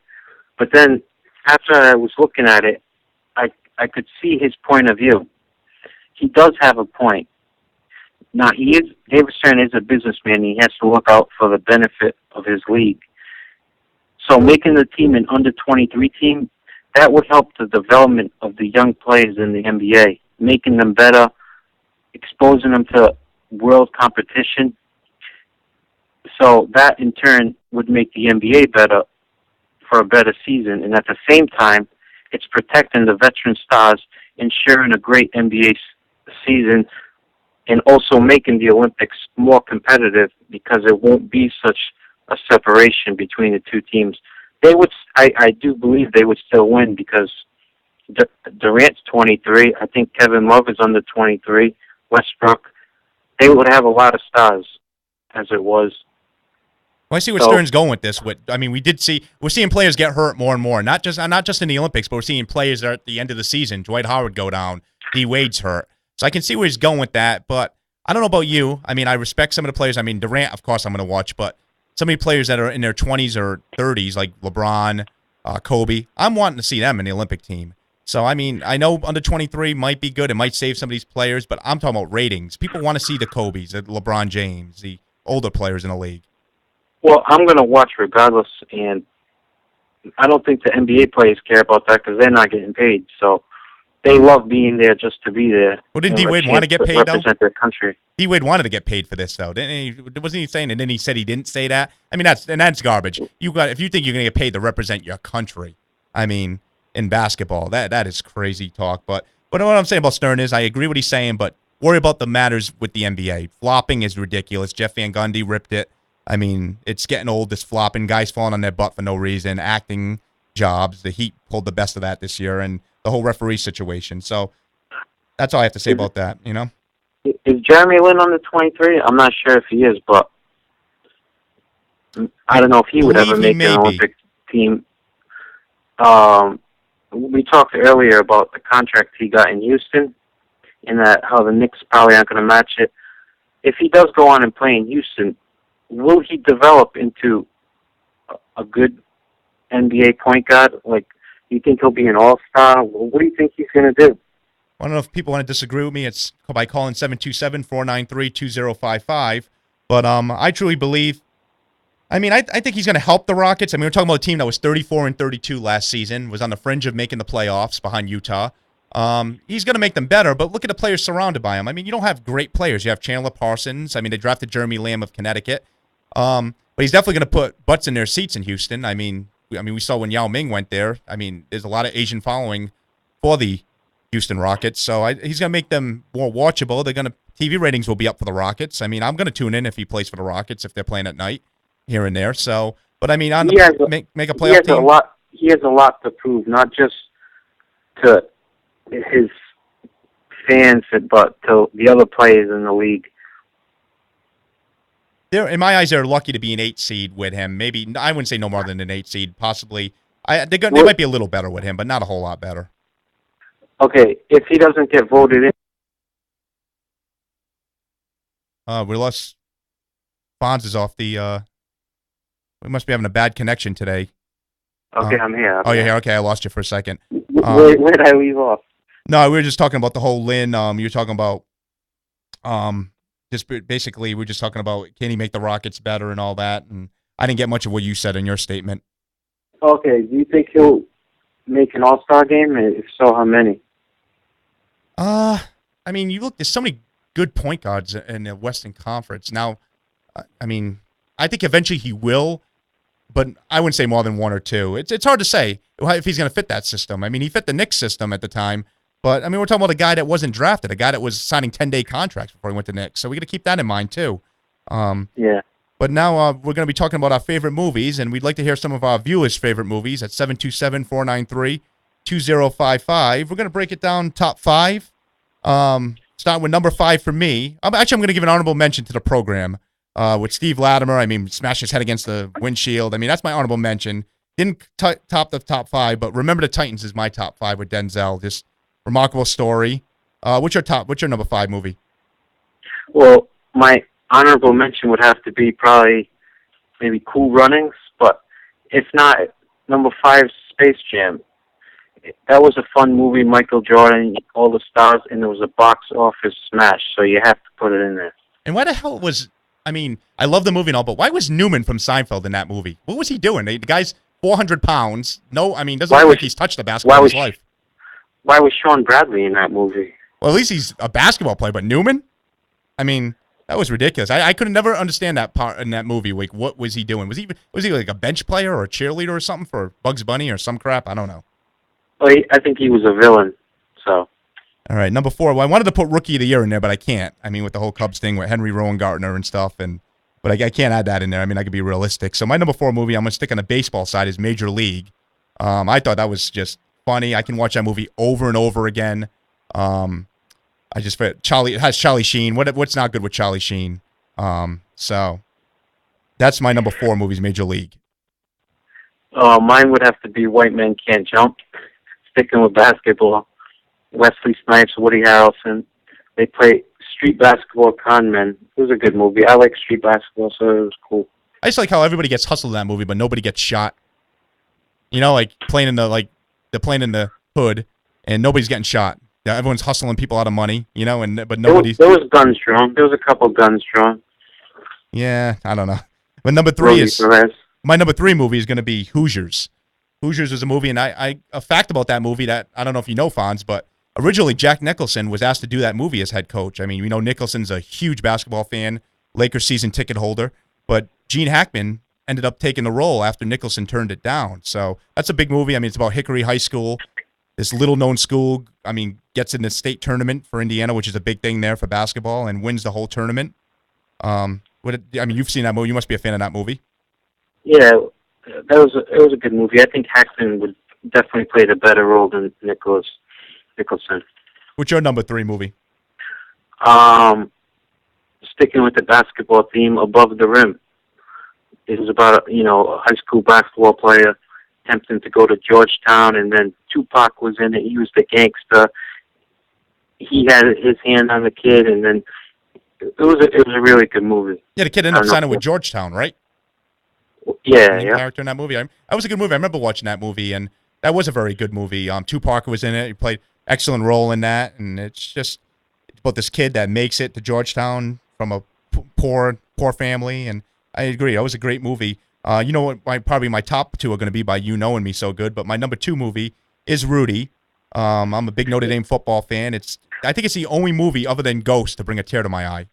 But then, after I was looking at it, I could see his point of view. He does have a point. Now, David Stern is a businessman, and he has to look out for the benefit of his league. So making the team an under-23 team, that would help the development of the young players in the NBA, making them better, exposing them to world competition. So that, in turn, would make the NBA better for a better season. And at the same time, it's protecting the veteran stars, ensuring a great NBA season, and also making the Olympics more competitive because it won't be such a separation between the two teams. I do believe they would still win because Durant's 23. I think Kevin Love is under 23. Westbrook. They would have a lot of stars as it was. Well, I see where Stern's going with this. We're seeing players get hurt more and more. Not just in the Olympics, but we're seeing players that are at the end of the season. Dwight Howard go down. D Wade's hurt. So I can see where he's going with that, but I don't know about you. I mean, I respect some of the players. I mean, Durant, of course, I'm going to watch, but some of the players that are in their 20s or 30s, like LeBron, Kobe, I'm wanting to see them in the Olympic team. So, I mean, I know under 23 might be good. It might save some of these players, but I'm talking about ratings. People want to see the Kobes, the LeBron James, the older players in the league. Well, I'm going to watch regardless, and I don't think the NBA players care about that because they're not getting paid. So they love being there just to be there. Well, didn't and D Wade chance want to get paid though? represent their country. D Wade wanted to get paid for this though, didn't he? Wasn't he saying? And then he said he didn't say that. I mean, that's garbage. If you think you're gonna get paid to represent your country, I mean, in basketball, that is crazy talk. But what I'm saying about Stern is, I agree what he's saying, but worry about the matters with the NBA. Flopping is ridiculous. Jeff Van Gundy ripped it. I mean, it's getting old. This flopping, guys falling on their butt for no reason, acting jobs. The Heat pulled the best of that this year, and the whole referee situation. So that's all I have to say about that. You know. Is Jeremy Lin on the 23? I'm not sure if he is, but I don't know if he would ever make an Olympic team. We talked earlier about the contract he got in Houston and that how the Knicks probably aren't going to match it. If he does go on and play in Houston, will he develop into a good NBA point guard? Like, do you think he'll be an all-star? What do you think he's going to do? I don't know if people want to disagree with me. It's by calling 727-493-2055. But I truly believe, I mean, I think he's going to help the Rockets. I mean, we're talking about a team that was 34-32 last season, was on the fringe of making the playoffs behind Utah. He's going to make them better, but look at the players surrounded by him. I mean, you don't have great players. You have Chandler Parsons. I mean, they drafted Jeremy Lamb of Connecticut. But he's definitely going to put butts in their seats in Houston. I mean, we saw when Yao Ming went there. I mean, there's a lot of Asian following for the Houston Rockets, so he's going to make them more watchable. TV ratings will be up for the Rockets. I mean, I'm going to tune in if he plays for the Rockets if they're playing at night here and there. So, but I mean, make a playoff team. He has a lot to prove, not just to his fans, but to the other players in the league. In my eyes, they're lucky to be an 8 seed with him. Maybe I wouldn't say no more than an 8 seed. Possibly, they might be a little better with him, but not a whole lot better. Okay, if he doesn't get voted in. We lost Fonz is off the. We must be having a bad connection today. Okay, I'm here. You're here. Okay, I lost you for a second. Where did I leave off? No, we were just talking about the whole Lynn. You were talking about, just basically, we're just talking about can he make the Rockets better and all that. And I didn't get much of what you said in your statement. Okay, do you think he'll make an All-Star game? And if so, how many? I mean, you look. There's so many good point guards in the Western Conference now. I mean, I think eventually he will, but I wouldn't say more than 1 or 2. It's hard to say if he's going to fit that system. I mean, he fit the Knicks system at the time, but I mean, we're talking about a guy that wasn't drafted, a guy that was signing 10-day contracts before he went to Knicks. So we got to keep that in mind too. Yeah. But now we're going to be talking about our favorite movies, and we'd like to hear some of our viewers' favorite movies at 727-493-2055. We're going to break it down top 5. Start with number 5 for me. I'm going to give an honorable mention to the program with Steve Latimer. I mean, smashed his head against the windshield. I mean, that's my honorable mention. Didn't top the top 5, but Remember the Titans is my top 5 with Denzel. Just remarkable story. What's your number 5 movie? Well, my honorable mention would have to be probably maybe Cool Runnings, but if not, number 5, Space Jam. That was a fun movie, Michael Jordan, all the stars, and it was a box office smash, so you have to put it in there. And why the hell I mean, I love the movie and all, but why was Newman from Seinfeld in that movie? What was he doing? The guy's 400 pounds. No, I mean, doesn't look like he's touched a basketball in his life. Why was Sean Bradley in that movie? Well, at least he's a basketball player, but Newman? I mean, that was ridiculous. I could never understand that part in that movie. Like, what was he doing? Was he like a bench player or a cheerleader or something for Bugs Bunny or some crap? I don't know. Well, I think he was a villain, so. All right, number 4. Well, I wanted to put Rookie of the Year in there, but I can't. I mean, with the whole Cubs thing with Henry Rowan Gardner and stuff, but I can't add that in there. I mean, I could be realistic. So my number 4 movie, I'm going to stick on the baseball side, is Major League. I thought that was just funny. I can watch that movie over and over again. It has Charlie Sheen. What's not good with Charlie Sheen? So that's my number 4 movie, is Major League. Mine would have to be White Men Can't Jump. Sticking with basketball, Wesley Snipes, Woody Harrelson. They play street basketball con men. It was a good movie. I like street basketball, so it was cool. I just like how everybody gets hustled in that movie, but nobody gets shot. You know, like they're playing in the hood, and nobody's getting shot. Everyone's hustling people out of money, you know, but nobody's. There was guns drawn. There was a couple guns drawn. Yeah, I don't know. But number 3 is my number 3 movie is going to be Hoosiers. Hoosiers is a movie, and a fact about that movie that I don't know if you know, Fonz, but originally Jack Nicholson was asked to do that movie as head coach. I mean, we know Nicholson's a huge basketball fan, Lakers season ticket holder, but Gene Hackman ended up taking the role after Nicholson turned it down. So that's a big movie. I mean, it's about Hickory High School, this little-known school. I mean, gets in the state tournament for Indiana, which is a big thing there for basketball, and wins the whole tournament. I mean, you've seen that movie. You must be a fan of that movie. Yeah, it was a good movie. I think Hackman would definitely played a better role than Nicholson. What's your number 3 movie? Sticking with the basketball theme, Above the Rim. It was about a high school basketball player attempting to go to Georgetown, and then Tupac was in it. He was the gangster. He had his hand on the kid, and then it was a really good movie. Yeah, the kid ended up signing with Georgetown, right? Yeah, Main character in that movie. That was a good movie. I remember watching that movie, and that was a very good movie. Tupac was in it. He played excellent role in that, and it's about this kid that makes it to Georgetown from a poor family, and I agree. That was a great movie. You know what? Probably my top 2 are going to be by you knowing me so good, but my number 2 movie is Rudy. I'm a big Notre Dame football fan. I think it's the only movie other than Ghost to bring a tear to my eye.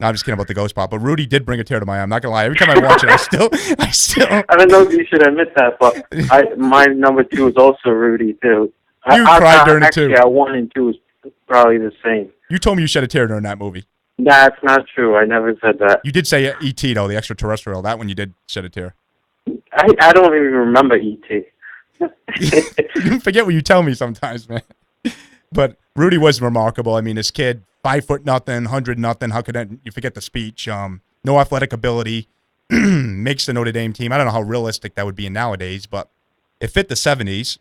No, I'm just kidding about the Ghost part, but Rudy did bring a tear to my eye. I'm not gonna lie. Every time I watch it, I still. I don't know if you should admit that, but my number 2 is also Rudy too. You cried during it too. Actually, 1 and 2 is probably the same. You told me you shed a tear during that movie. That's not true. I never said that. You did say E.T. though, the extraterrestrial. That one you did shed a tear. I don't even remember E.T. You forget what you tell me sometimes, man. But Rudy was remarkable. I mean, this kid, 5'0", 100. How could you forget the speech? No athletic ability, makes the Notre Dame team. I don't know how realistic that would be nowadays, but it fit the 70s.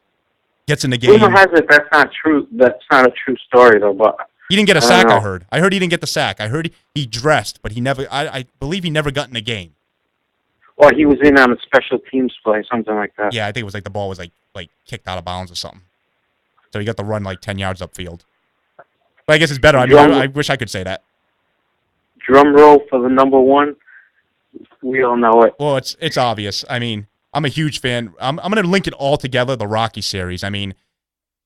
Gets in the game. Rumor has it that's not true. That's not a true story though. But he didn't get a sack. I heard he didn't get the sack. I heard he dressed, but he never. I believe he never got in the game. Well, he was in on a special teams play, something like that. Yeah, I think it was like the ball was like kicked out of bounds or something. So he got to run like 10 yards upfield. But I guess it's better. I mean, I wish I could say that. Drum roll for the number 1. We all know it. Well, it's obvious. I mean, I'm a huge fan. I'm going to link it all together, the Rocky series. I mean,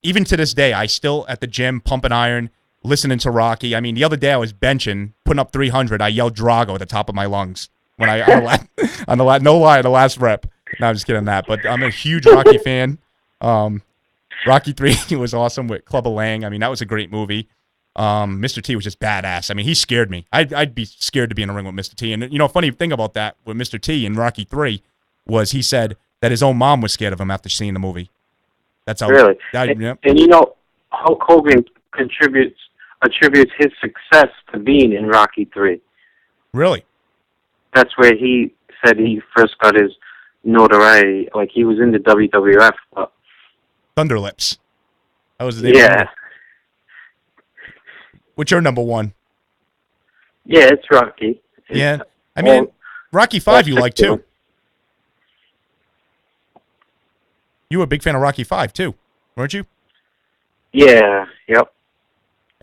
even to this day, I still at the gym pumping iron, listening to Rocky. I mean, the other day I was benching, putting up 300. I yelled Drago at the top of my lungs when I on the last rep. No, I'm just kidding that. But I'm a huge Rocky fan. Rocky 3 was awesome with Clubber Lang. I mean, that was a great movie. Mr. T was just badass. I mean, he scared me. I'd be scared to be in a ring with Mr. T. And, funny thing about that with Mr. T in Rocky 3 was he said that his own mom was scared of him after seeing the movie. That's how. Really? Yeah. And Hulk Hogan attributes his success to being in Rocky 3. Really? That's where he said he first got his notoriety. Like, he was in the WWF. But Thunderlips. That was the name. Yeah. What's your number 1? Yeah, it's Rocky. Yeah. I mean, Rocky 5 you like too. You were a big fan of Rocky 5 too, weren't you? Yeah, yep.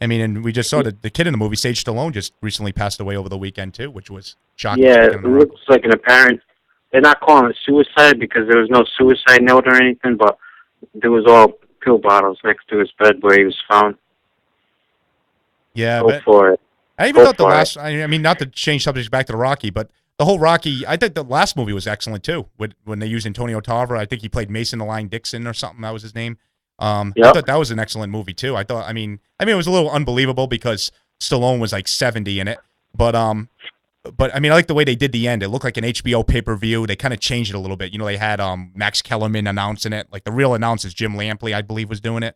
I mean, and we just saw the kid in the movie, Sage Stallone, just recently passed away over the weekend too, which was shocking. Yeah, it looks like an apparent. They're not calling it suicide because there was no suicide note or anything, but there was all pill bottles next to his bed where he was found. Yeah, Go for it. I even thought the last. I mean, not to change subjects back to the Rocky, but the whole Rocky. I think the last movie was excellent too. When they used Antonio Tarver, I think he played Mason the Lion Dixon or something. That was his name. I thought that was an excellent movie too. I mean, it was a little unbelievable because Stallone was like 70 in it, but I mean, I like the way they did the end. It looked like an HBO pay-per-view. They kind of changed it a little bit. They had Max Kellerman announcing it. Like the real announcer, Jim Lampley, I believe, was doing it.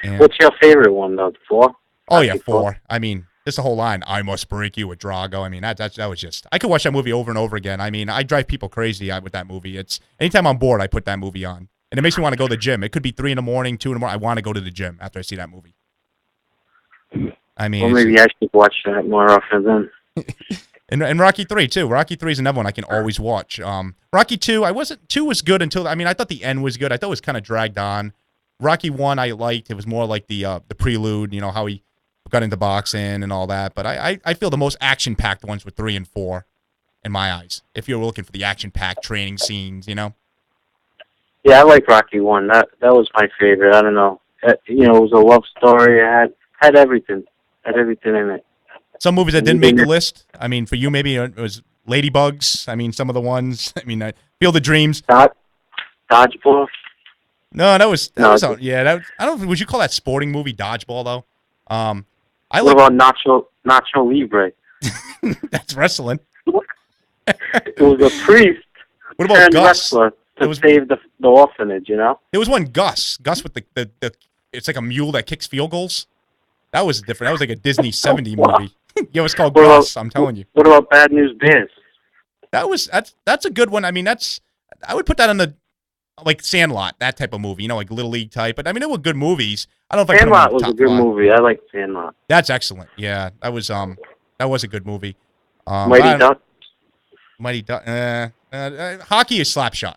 And what's your favorite one though? 4? Oh yeah, 4. I mean, just the whole line, "I must break you" with Drago. I mean, that was just. I could watch that movie over and over again. I mean, I drive people crazy with that movie. It's anytime I'm bored, I put that movie on. And it makes me want to go to the gym. It could be 3 a.m, 2 a.m. I want to go to the gym after I see that movie. I mean, well, maybe I should watch that more often then. And Rocky 3 too. Rocky 3 is another one I can always watch. Rocky 2, 2 was good until I thought the end was good. I thought it was kind of dragged on. Rocky 1 I liked. It was more like the prelude. How he got into boxing and all that. But I feel the most action packed ones were 3 and 4, in my eyes. If you're looking for the action packed training scenes, Yeah, I like Rocky 1. That was my favorite. I don't know It was a love story. It had everything. Had everything in it. Some movies that didn't make the list. I mean, for you, maybe it was Ladybugs. I mean, some of the ones. I mean, Field of Dreams. Dodgeball. No, that was No, yeah. I don't. Would you call that sporting movie Dodgeball though? I What like about Nacho Libre? that's wrestling. It was a priest What about turned Gus? wrestler to It was- save the orphanage. There was one Gus with the it's like a mule that kicks field goals. That was different. That was like a Disney 70 movie. Yeah, it was called What about- Gus. I'm telling you. What about Bad News Bears? That's a good one. I mean, I would put that on the like Sandlot, that type of movie, like Little League type. But I mean, they were good movies. I don't know if I put them Sandlot on was the a top good five. movie. I like Sandlot. That's excellent. Yeah, that was a good movie. Mighty Duck. Mighty Duck. Hockey is Slapshot.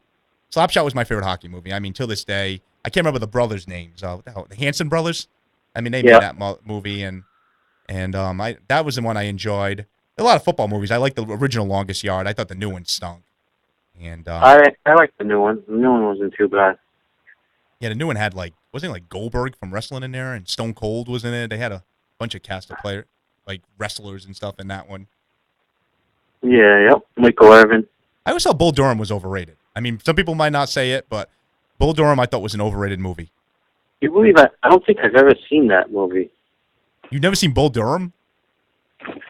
Slapshot was my favorite hockey movie. I mean, till this day, I can't remember the brothers' names. What the hell, the Hanson brothers. I mean, they made that movie, and that was the one I enjoyed. A lot of football movies. I like the original Longest Yard. I thought the new one stunk. And I like the new one. The new one wasn't too bad. yeah, the new one had wasn't it like Goldberg from wrestling in there, and Stone Cold was in it. They had a bunch of cast of players, like wrestlers and stuff in that one. Yeah, yep. Michael Irvin. I always thought Bull Durham was overrated. I mean, some people might not say it, but Bull Durham I thought was an overrated movie. You believe I don't think I've ever seen that movie. You've never seen Bull Durham?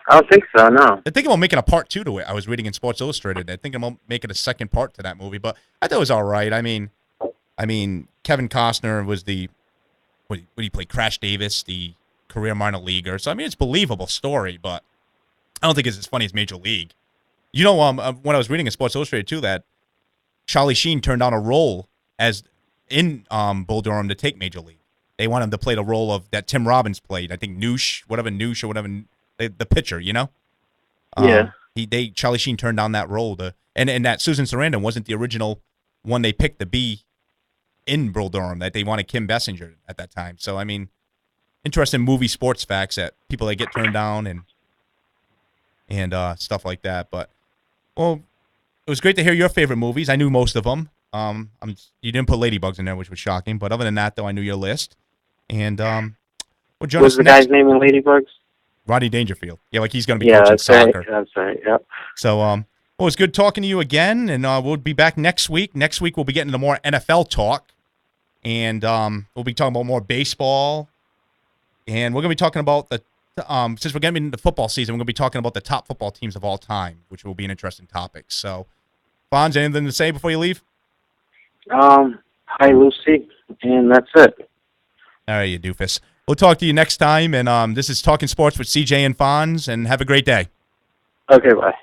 I don't think so, no. They're thinking about making a part 2 to it. I was reading in Sports Illustrated. They're thinking about making a second part to that movie, but I thought it was all right. I mean, Kevin Costner was what he played Crash Davis, the career minor leaguer. So I mean, it's a believable story, but I don't think it's as funny as Major League. When I was reading in Sports Illustrated too, that Charlie Sheen turned down a role as in Bull Durham to take Major League. They want him to play the role of that Tim Robbins played. I think Noosh or whatever, the pitcher. Yeah. Charlie Sheen turned down that role and that Susan Sarandon wasn't the original one they picked to be in Bull Durham. That they wanted Kim Basinger at that time. So I mean, interesting movie sports facts that people that get turned down and stuff like that. But well, it was great to hear your favorite movies. I knew most of them. You didn't put Ladybugs in there, which was shocking. But other than that, though, I knew your list. And What was the guy's name in Ladybugs? Rodney Dangerfield. Yeah, like he's going to be coaching that's soccer. right. That's right. Yep. So, well, it's good talking to you again, and we'll be back next week. Next week, we'll be getting into more NFL talk, and we'll be talking about more baseball, and we're going to be talking about since we're getting into football season, we're going to be talking about the top football teams of all time, which will be an interesting topic. So, Fonz, anything to say before you leave? Hi, Lucy, and that's it. All right, you doofus. We'll talk to you next time, and this is Talking Sports with CJ and Fonz, and have a great day. Okay, bye.